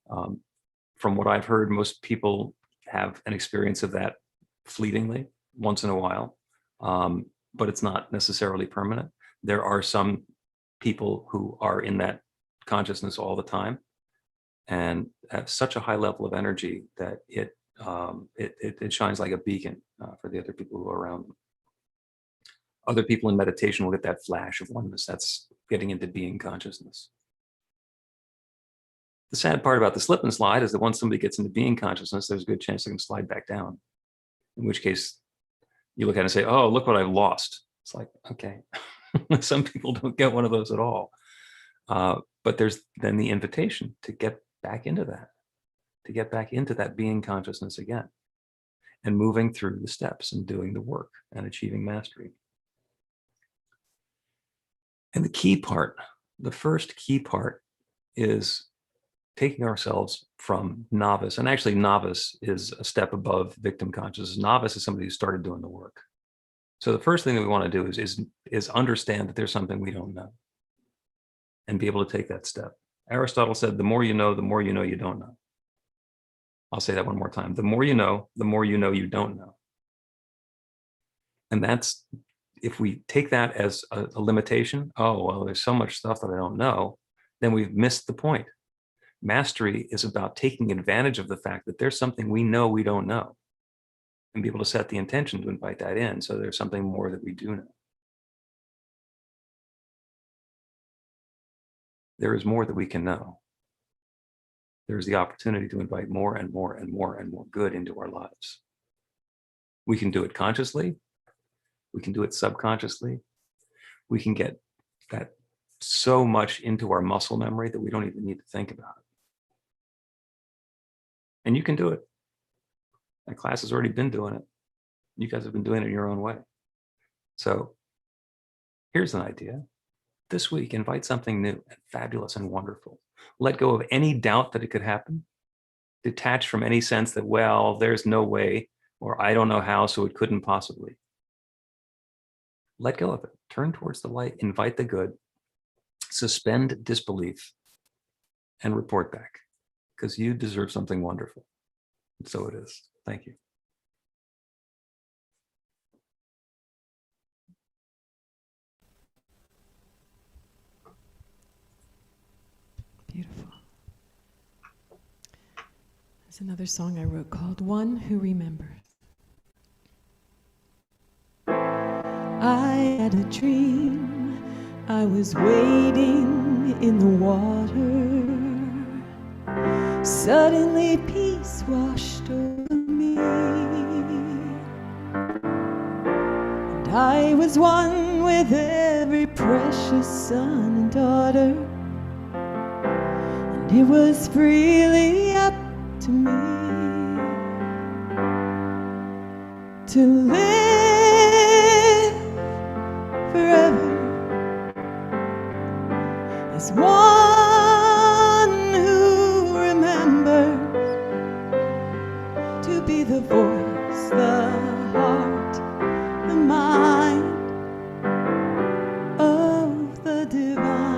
From what I've heard, most people have an experience of that fleetingly, once in a while, but it's not necessarily permanent. There are some people who are in that consciousness all the time and have such a high level of energy that it shines like a beacon for the other people who are around them. Other people in meditation will get that flash of oneness. That's getting into being consciousness. The sad part about the slip and slide is that once somebody gets into being consciousness, there's a good chance they can slide back down. In which case, you look at it and say, oh, look what I've lost. It's like, okay, some people don't get one of those at all. But there's then the invitation to get back into that being consciousness again, and moving through the steps and doing the work and achieving mastery. And the key part, the first key part, is taking ourselves from novice, and actually novice is a step above victim consciousness. Novice is somebody who started doing the work. So the first thing that we want to do is understand that there's something we don't know and be able to take that step. Aristotle said, the more you know you don't know. I'll say that one more time. The more you know you don't know. And that's, if we take that as a limitation, oh, well, there's so much stuff that I don't know, then we've missed the point. Mastery is about taking advantage of the fact that there's something we know we don't know, and be able to set the intention to invite that in, so there's something more that we do know. There is more that we can know. There is the opportunity to invite more and more and more and more good into our lives. We can do it consciously. We can do it subconsciously. We can get that so much into our muscle memory that we don't even need to think about it. And you can do it. My class has already been doing it. You guys have been doing it in your own way. So here's an idea. This week, invite something new and fabulous and wonderful. Let go of any doubt that it could happen. Detach from any sense that, well, there's no way, or I don't know how, so it couldn't possibly. Let go of it. Turn towards the light. Invite the good. Suspend disbelief and report back, because you deserve something wonderful. And so it is. Thank you. Beautiful. There's another song I wrote called One Who Remembers. I had a dream. I was wading in the water. Suddenly peace washed over me. And I was one with every precious son and daughter. It was freely up to me to live forever as one who remembers, to be the voice, the heart, the mind of the divine.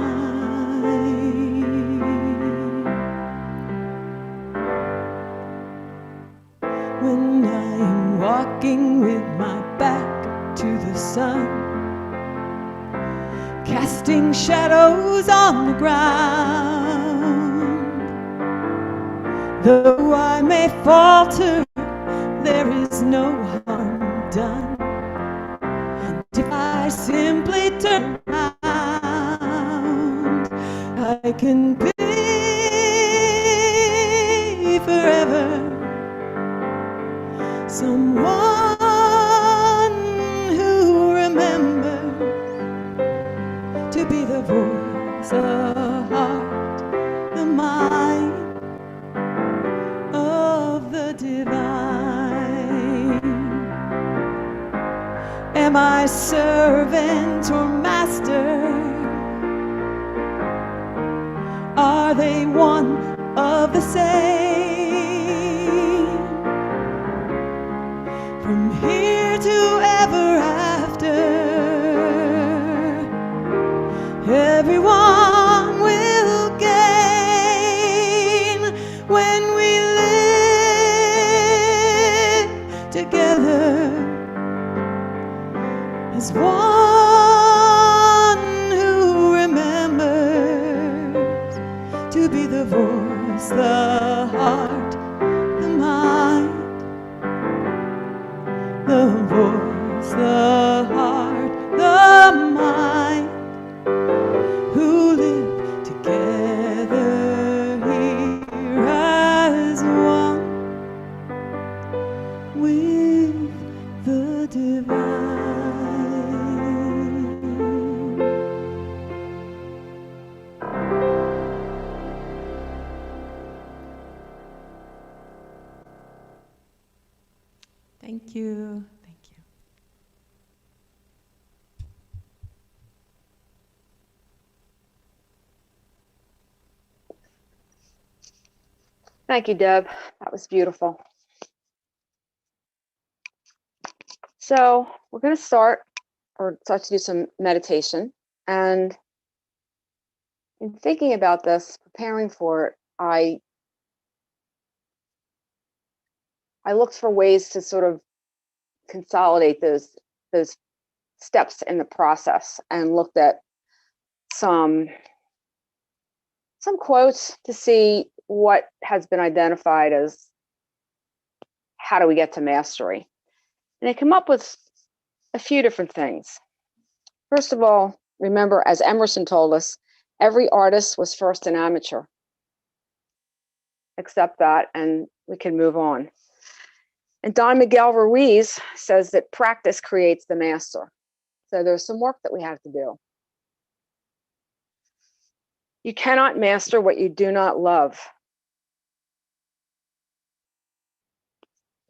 When I am walking with my back to the sun, casting shadows on the ground, though I may falter, there is no harm done. And if I simply turn around, I can be forever someone who remembers, to be the voice, the heart, the mind of the divine. Am I servant or master? Are they one of the same? From here to ever after, everyone will gain when we live together as one who remembers, to be the voice, the heart, the mind, the voice, the heart, the mind, who live together here as one with the divine. Thank you. Thank you. Thank you, Deb. That was beautiful. So we're going to start to do some meditation. And in thinking about this, preparing for it, I looked for ways to sort of consolidate those steps in the process, and looked at some quotes to see what has been identified as how do we get to mastery. And I came up with a few different things. First of all, remember, as Emerson told us, every artist was first an amateur. Accept that, and we can move on. And Don Miguel Ruiz says that practice creates the master. So there's some work that we have to do. You cannot master what you do not love.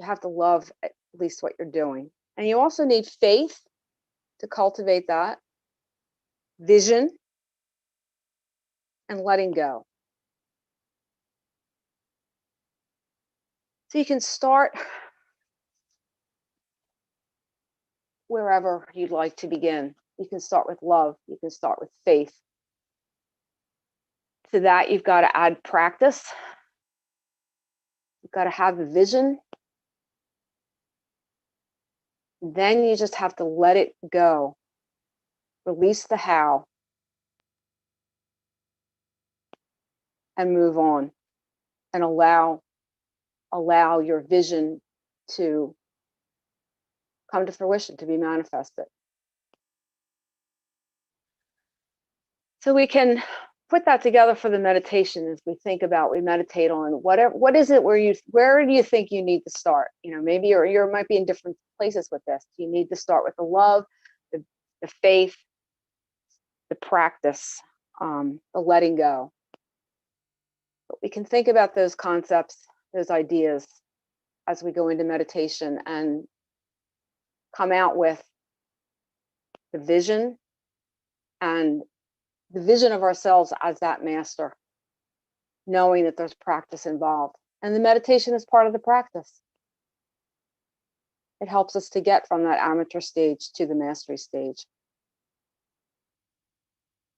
You have to love at least what you're doing. And you also need faith to cultivate that, vision, and letting go. So you can start wherever you'd like to begin. You can start with love. You can start with faith. To that, you've got to add practice. You've got to have the vision. Then you just have to let it go. Release the how. And move on. And allow your vision to come to fruition, to be manifested. So we can put that together for the meditation as we think about, we meditate on what is it where do you think you need to start? Maybe you might be in different places with this. You need to start with the love, the faith, the practice, the letting go. But we can think about those concepts, those ideas as we go into meditation and come out with the vision and the vision of ourselves as that master, knowing that there's practice involved. And the meditation is part of the practice. It helps us to get from that amateur stage to the mastery stage.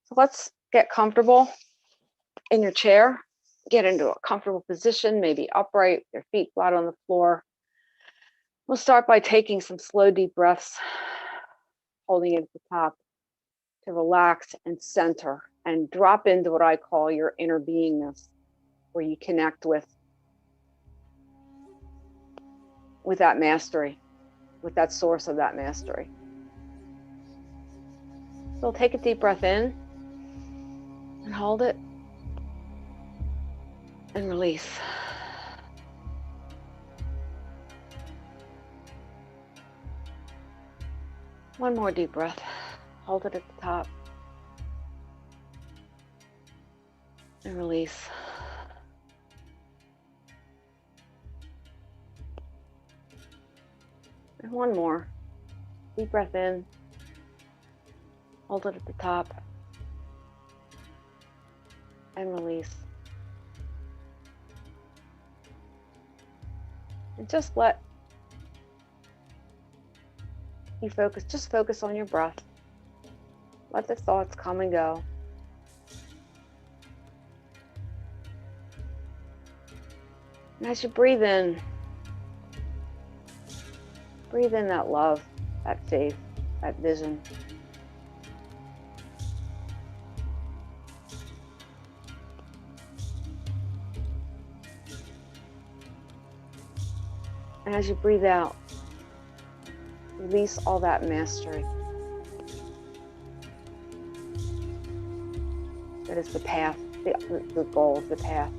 So let's get comfortable in your chair. Get into a comfortable position, maybe upright, your feet flat on the floor. We'll start by taking some slow, deep breaths, holding it at the top to relax and center and drop into what I call your inner beingness, where you connect with that mastery, with that source of that mastery. So take a deep breath in and hold it and release. One more deep breath. Hold it at the top. And release. And one more. Deep breath in. Hold it at the top. And release. And just let you focus on your breath. Let the thoughts come and go. And as you breathe in that love, that faith, that vision. And as you breathe out, release all that mastery. That is the path, the goal of the path.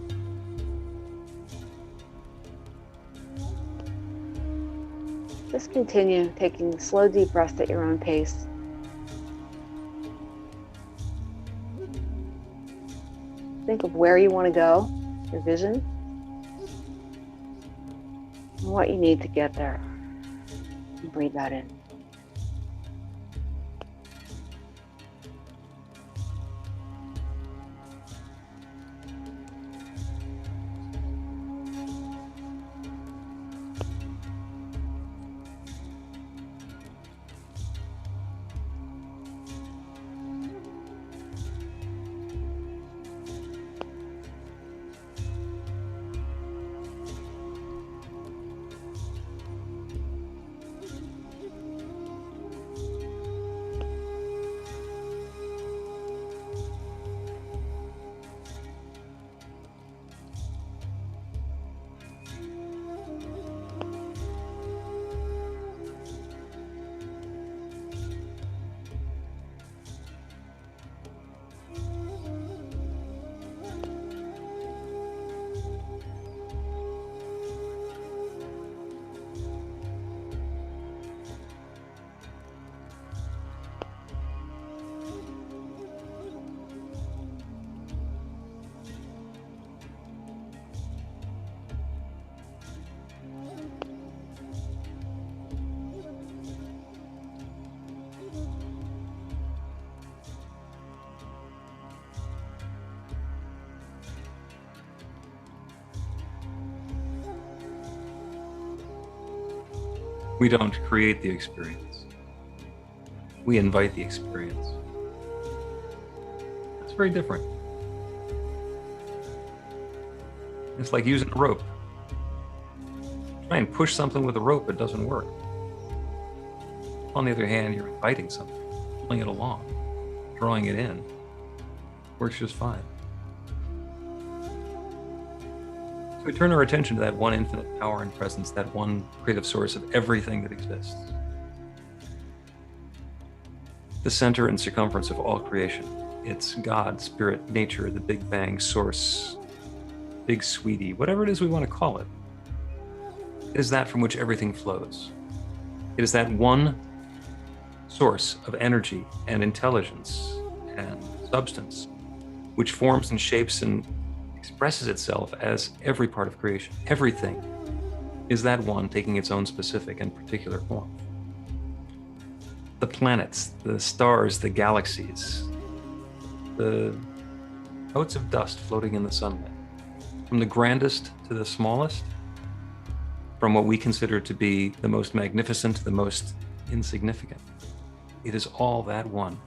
Just continue taking slow, deep breaths at your own pace. Think of where you want to go, your vision, and what you need to get there. And breathe that in. We don't create the experience. We invite the experience. That's very different. It's like using a rope. Try and push something with a rope, it doesn't work. On the other hand, you're inviting something, pulling it along, drawing it in. Works just fine. So we turn our attention to that one infinite power and presence, that one creative source of everything that exists. The center and circumference of all creation. It's God, spirit, nature, the Big Bang, source, Big Sweetie, whatever it is we want to call it. It is that from which everything flows. It is that one source of energy and intelligence and substance which forms and shapes and expresses itself as every part of creation. Everything is that one taking its own specific and particular form. The planets, the stars, the galaxies, the motes of dust floating in the sunlight, from the grandest to the smallest, from what we consider to be the most magnificent to the most insignificant. It is all that one,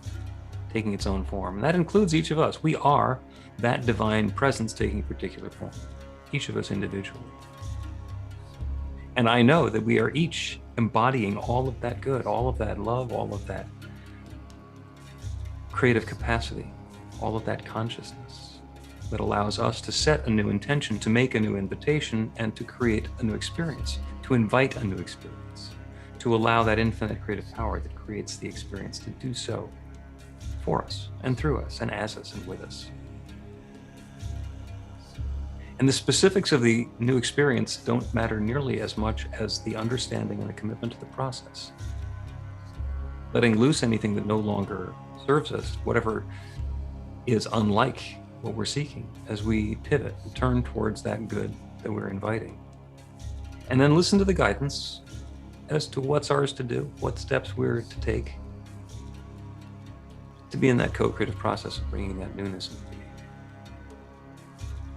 taking its own form. And that includes each of us. We are that divine presence taking particular form, each of us individually. And I know that we are each embodying all of that good, all of that love, all of that creative capacity, all of that consciousness that allows us to set a new intention, to make a new invitation, and to create a new experience, to invite a new experience, to allow that infinite creative power that creates the experience to do so for us and through us and as us and with us. And the specifics of the new experience don't matter nearly as much as the understanding and the commitment to the process. Letting loose anything that no longer serves us, whatever is unlike what we're seeking, as we pivot and turn towards that good that we're inviting. And then listen to the guidance as to what's ours to do, what steps we're to take to be in that co-creative process of bringing that newness into being.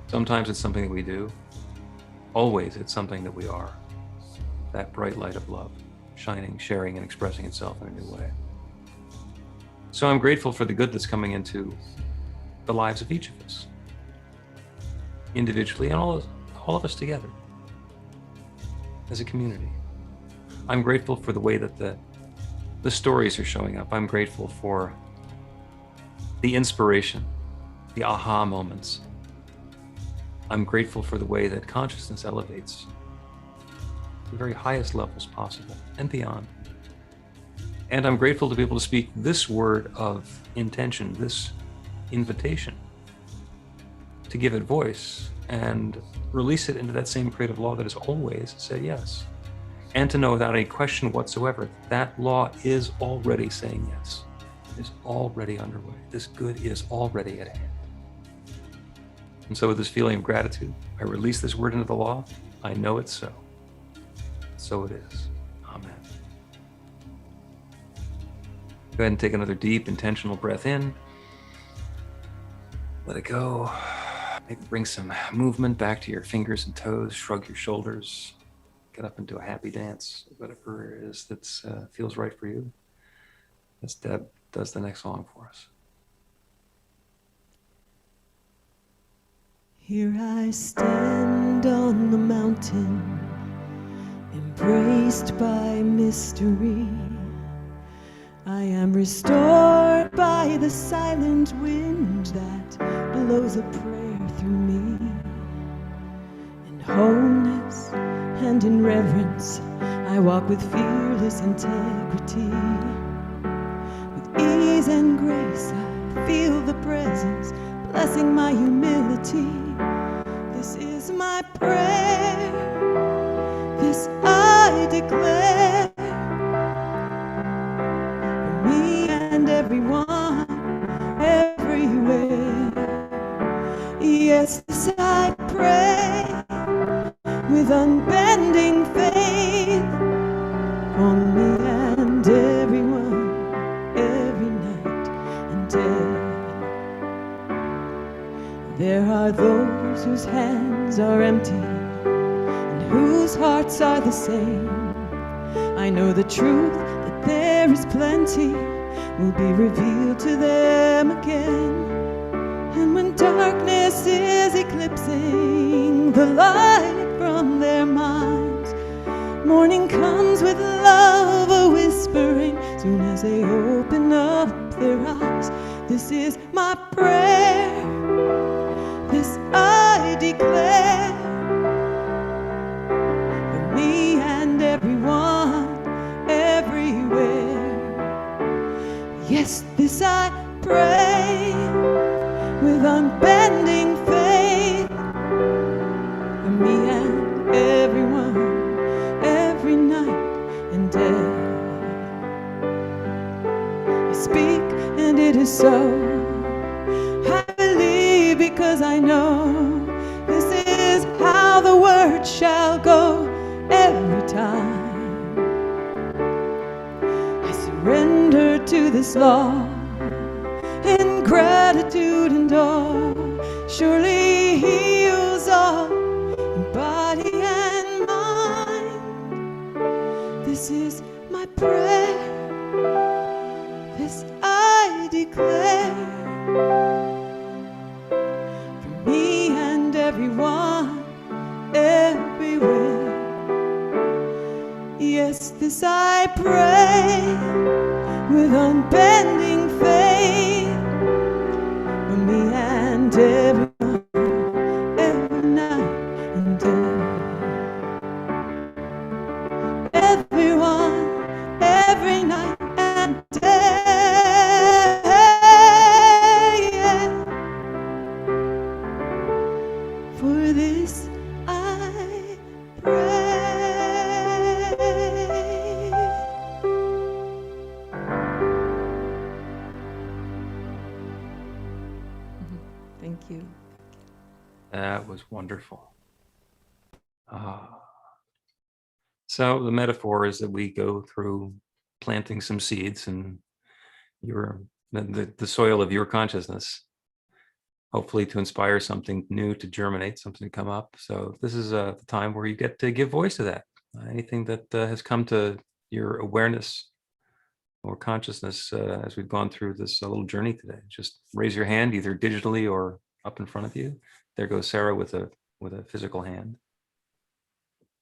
Sometimes it's something that we do. Always it's something that we are. That bright light of love, shining, sharing, and expressing itself in a new way. So I'm grateful for the good that's coming into the lives of each of us, individually and all of us together as a community. I'm grateful for the way that the stories are showing up. I'm grateful for the inspiration, the aha moments. I'm grateful for the way that consciousness elevates to the very highest levels possible and beyond. And I'm grateful to be able to speak this word of intention, this invitation, to give it voice and release it into that same creative law that has always said yes. And to know without any question whatsoever, that law is already saying yes. It is already underway. This good is already at hand. And so with this feeling of gratitude, I release this word into the law. I know it's so. So it is. Amen. Go ahead and take another deep, intentional breath in. Let it go. Maybe bring some movement back to your fingers and toes. Shrug your shoulders. Get up into a happy dance. Whatever it is that feels right for you. As Deb does the next song for us. Here I stand on the mountain, embraced by mystery. I am restored by the silent wind that blows a prayer through me. In wholeness and in reverence, I walk with fearless integrity. With ease and grace, I feel the presence blessing my humility. This is my prayer, this I declare, for me and everyone, everywhere. Yes, this I pray, with unbending faith, for me and everyone, every night and day. There are those whose hands are empty and whose hearts are the same. I know the truth that there is plenty will be revealed to them again. And when darkness is eclipsing the light from their minds, morning comes with love a whispering soon as they open up their eyes. This is my prayer, this I declare, for me and everyone, everywhere. Yes, this I pray with unbending faith, for me and everyone, every night and day. I speak and it is so. I believe because I know this is how the word shall go every time. I surrender to this law in gratitude and awe. Surely heals all in body and mind. This is my prayer, this I declare, for me and everyone, everywhere. Yes, this I pray with unbending faith, for me and everyone, every night and day. Everyone, every night and day. For this I pray. Thank you. That was wonderful. So the metaphor is that we go through planting some seeds in the soil of your consciousness, hopefully to inspire something new to germinate, something to come up. So this is the time where you get to give voice to that. Anything that has come to your awareness or consciousness as we've gone through this little journey today. Just raise your hand, either digitally or up in front of you. There goes Sarah with a physical hand.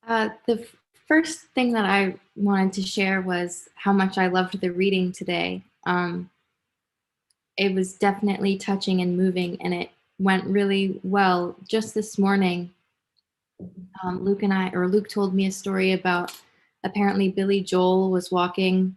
The first thing that I wanted to share was how much I loved the reading today. It was definitely touching and moving, and it went really well. Just this morning, Luke told me a story about apparently Billy Joel was walking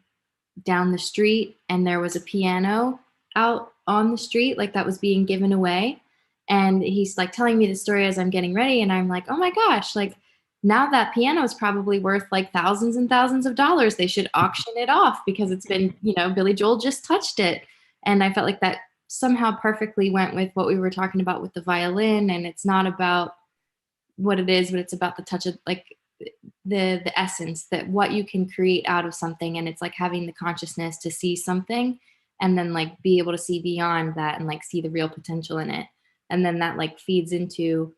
down the street and there was a piano out on the street, like that was being given away. And he's like telling me the story as I'm getting ready. And I'm like, oh my gosh, like now that piano is probably worth like thousands and thousands of dollars. They should auction it off because it's been, Billy Joel just touched it. And I felt like that somehow perfectly went with what we were talking about with the violin. And it's not about what it is, but it's about the touch of like the essence, that what you can create out of something. And it's like having the consciousness to see something and then like be able to see beyond that and like see the real potential in it. And then that like feeds into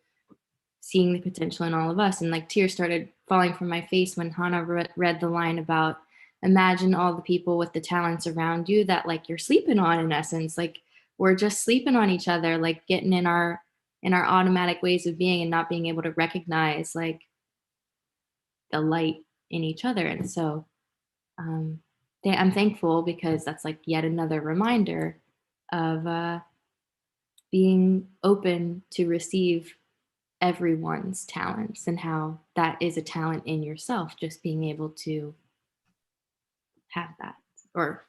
seeing the potential in all of us. And like tears started falling from my face when Hannah read the line about imagine all the people with the talents around you that like you're sleeping on, in essence. Like we're just sleeping on each other, like getting in our automatic ways of being and not being able to recognize like the light in each other. And so I'm thankful because that's like yet another reminder of being open to receive everyone's talents and how that is a talent in yourself, just being able to have that. Or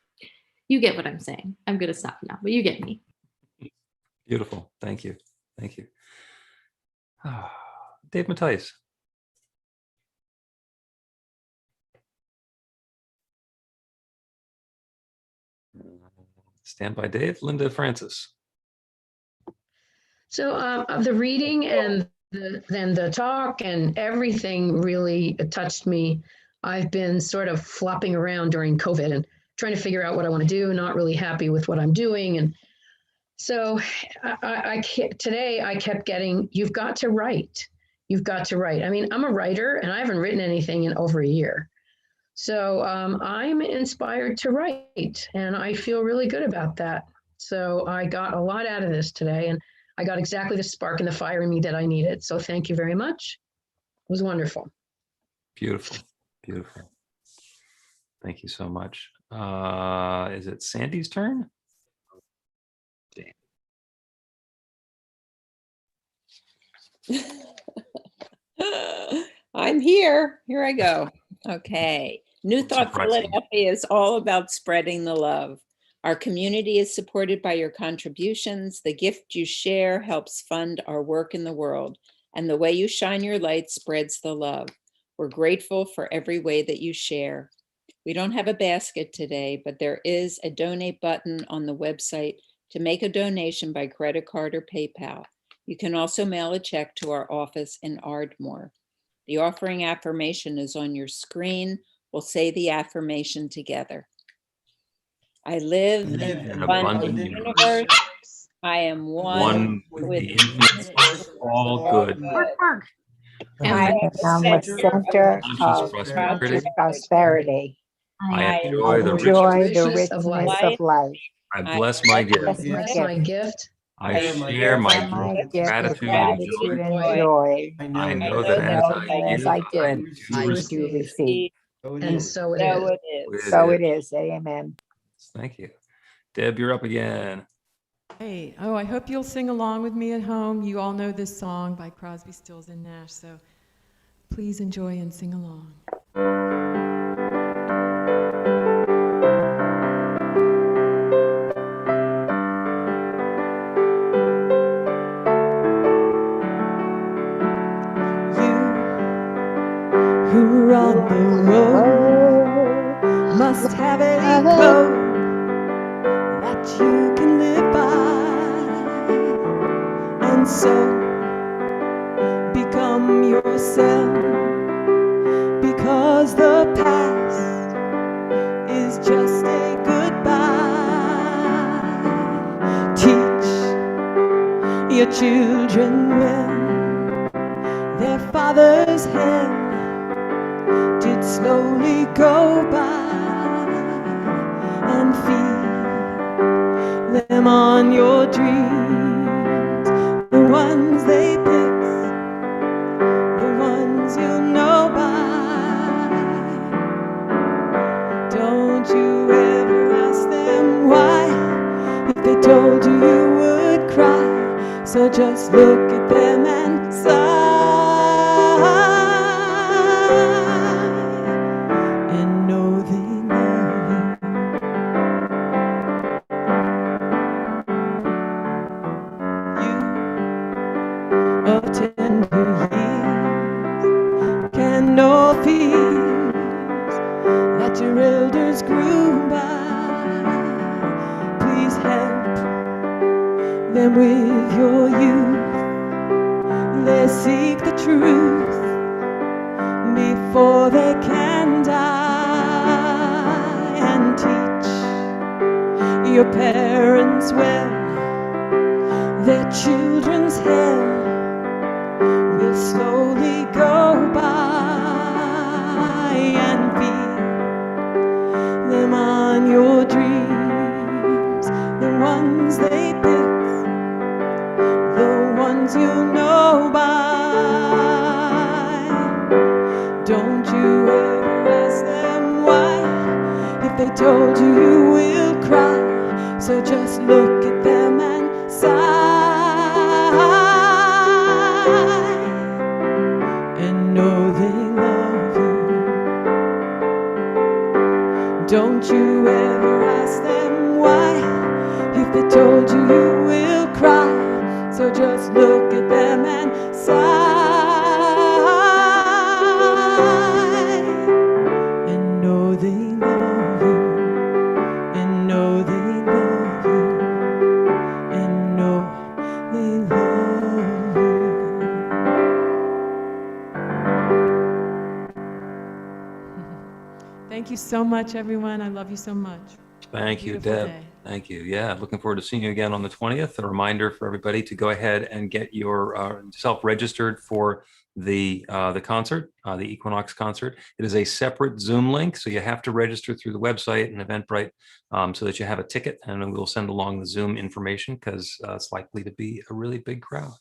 you get what I'm saying. I'm going to stop now, but you get me. Beautiful. Thank you. Thank you. Dave Mattias. Stand by, Dave. Linda Francis. So the reading and the talk and everything really touched me. I've been sort of flopping around during COVID and trying to figure out what I want to do, not really happy with what I'm doing. And so today I kept getting, you've got to write. You've got to write. I mean, I'm a writer and I haven't written anything in over a year. So I'm inspired to write, and I feel really good about that. So I got a lot out of this today, and I got exactly the spark and the fire in me that I needed. So thank you very much. It was wonderful. Beautiful. Beautiful. Thank you so much. Is it Sandy's turn? I'm here. Here I go. Okay. New Thought Philadelphia is all about spreading the love. Our community is supported by your contributions. The gift you share helps fund our work in the world, and the way you shine your light spreads the love. We're grateful for every way that you share. We don't have a basket today, but there is a donate button on the website to make a donation by credit card or PayPal. You can also mail a check to our office in Ardmore. The offering affirmation is on your screen. We'll say the affirmation together. I live in an abundant universe. I am one with the infinite source of all good. And I am the center of conscious prosperity. I enjoy the richness of life. I bless my gift. My gift. I share my gratitude and joy. I know that as I give, I do receive. And so it is. So it is. Amen. Thank you. Deb, you're up again. Hey, oh, I hope you'll sing along with me at home. You all know this song by Crosby, Stills, and Nash, so please enjoy and sing along. Who are on the road must have a code that you can live by, and so become yourself, because the past is just a goodbye. Teach your children when their father's hand did slowly go by, and feed them on your dreams, the ones they pick, the ones you know by. Don't you ever ask them why, if they told you you would cry, so just look at them and sigh. Your elders grew by. Please help them with your youth. They seek the truth before they can die, and teach your parents well. Their children's hell will slowly go by, and feed them on your dreams, the ones they pick, the ones you know by. Don't you ever ask them why, if they told you you will cry, so just look at them and sigh, and know they love you. Don't you ever ask them why, if they told you you will cry, so just look at them and sigh, and know they love you, and know they love you, and know they love you. Thank you so much, everyone. I love you so much. Thank you, Beautiful Deb. day. Thank you. Yeah, looking forward to seeing you again on the 20th. A reminder for everybody to go ahead and get your self-registered for the concert, the Equinox concert. It is a separate Zoom link, so you have to register through the website and Eventbrite so that you have a ticket, and then we'll send along the Zoom information because it's likely to be a really big crowd.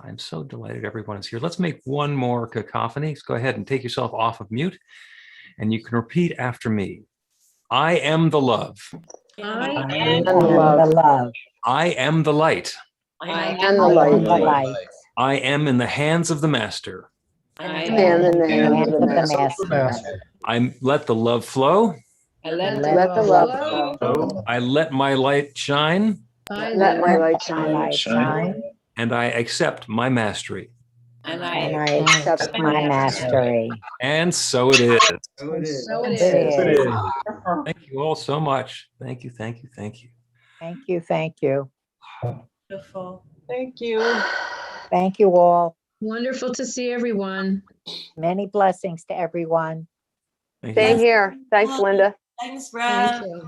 I'm so delighted everyone is here. Let's make one more cacophony. Go ahead and take yourself off of mute, and you can repeat after me. I am the love. I am the love. I am the light. I am the light. I am in the hands of the master. I am in the hands of the master. I let the love flow. let the love flow. I let my light shine. I Let my light shine. And I accept my mastery. and And I I accept my mastery. And so it is. So it is. so it is. Thank you all so much. Thank you, thank you, thank you. Thank you, thank you. Beautiful. Thank you. Thank you all. Wonderful to see everyone. Many blessings to everyone. Thank you. Same here. Thanks, Linda. Thanks, Brad. Thank you.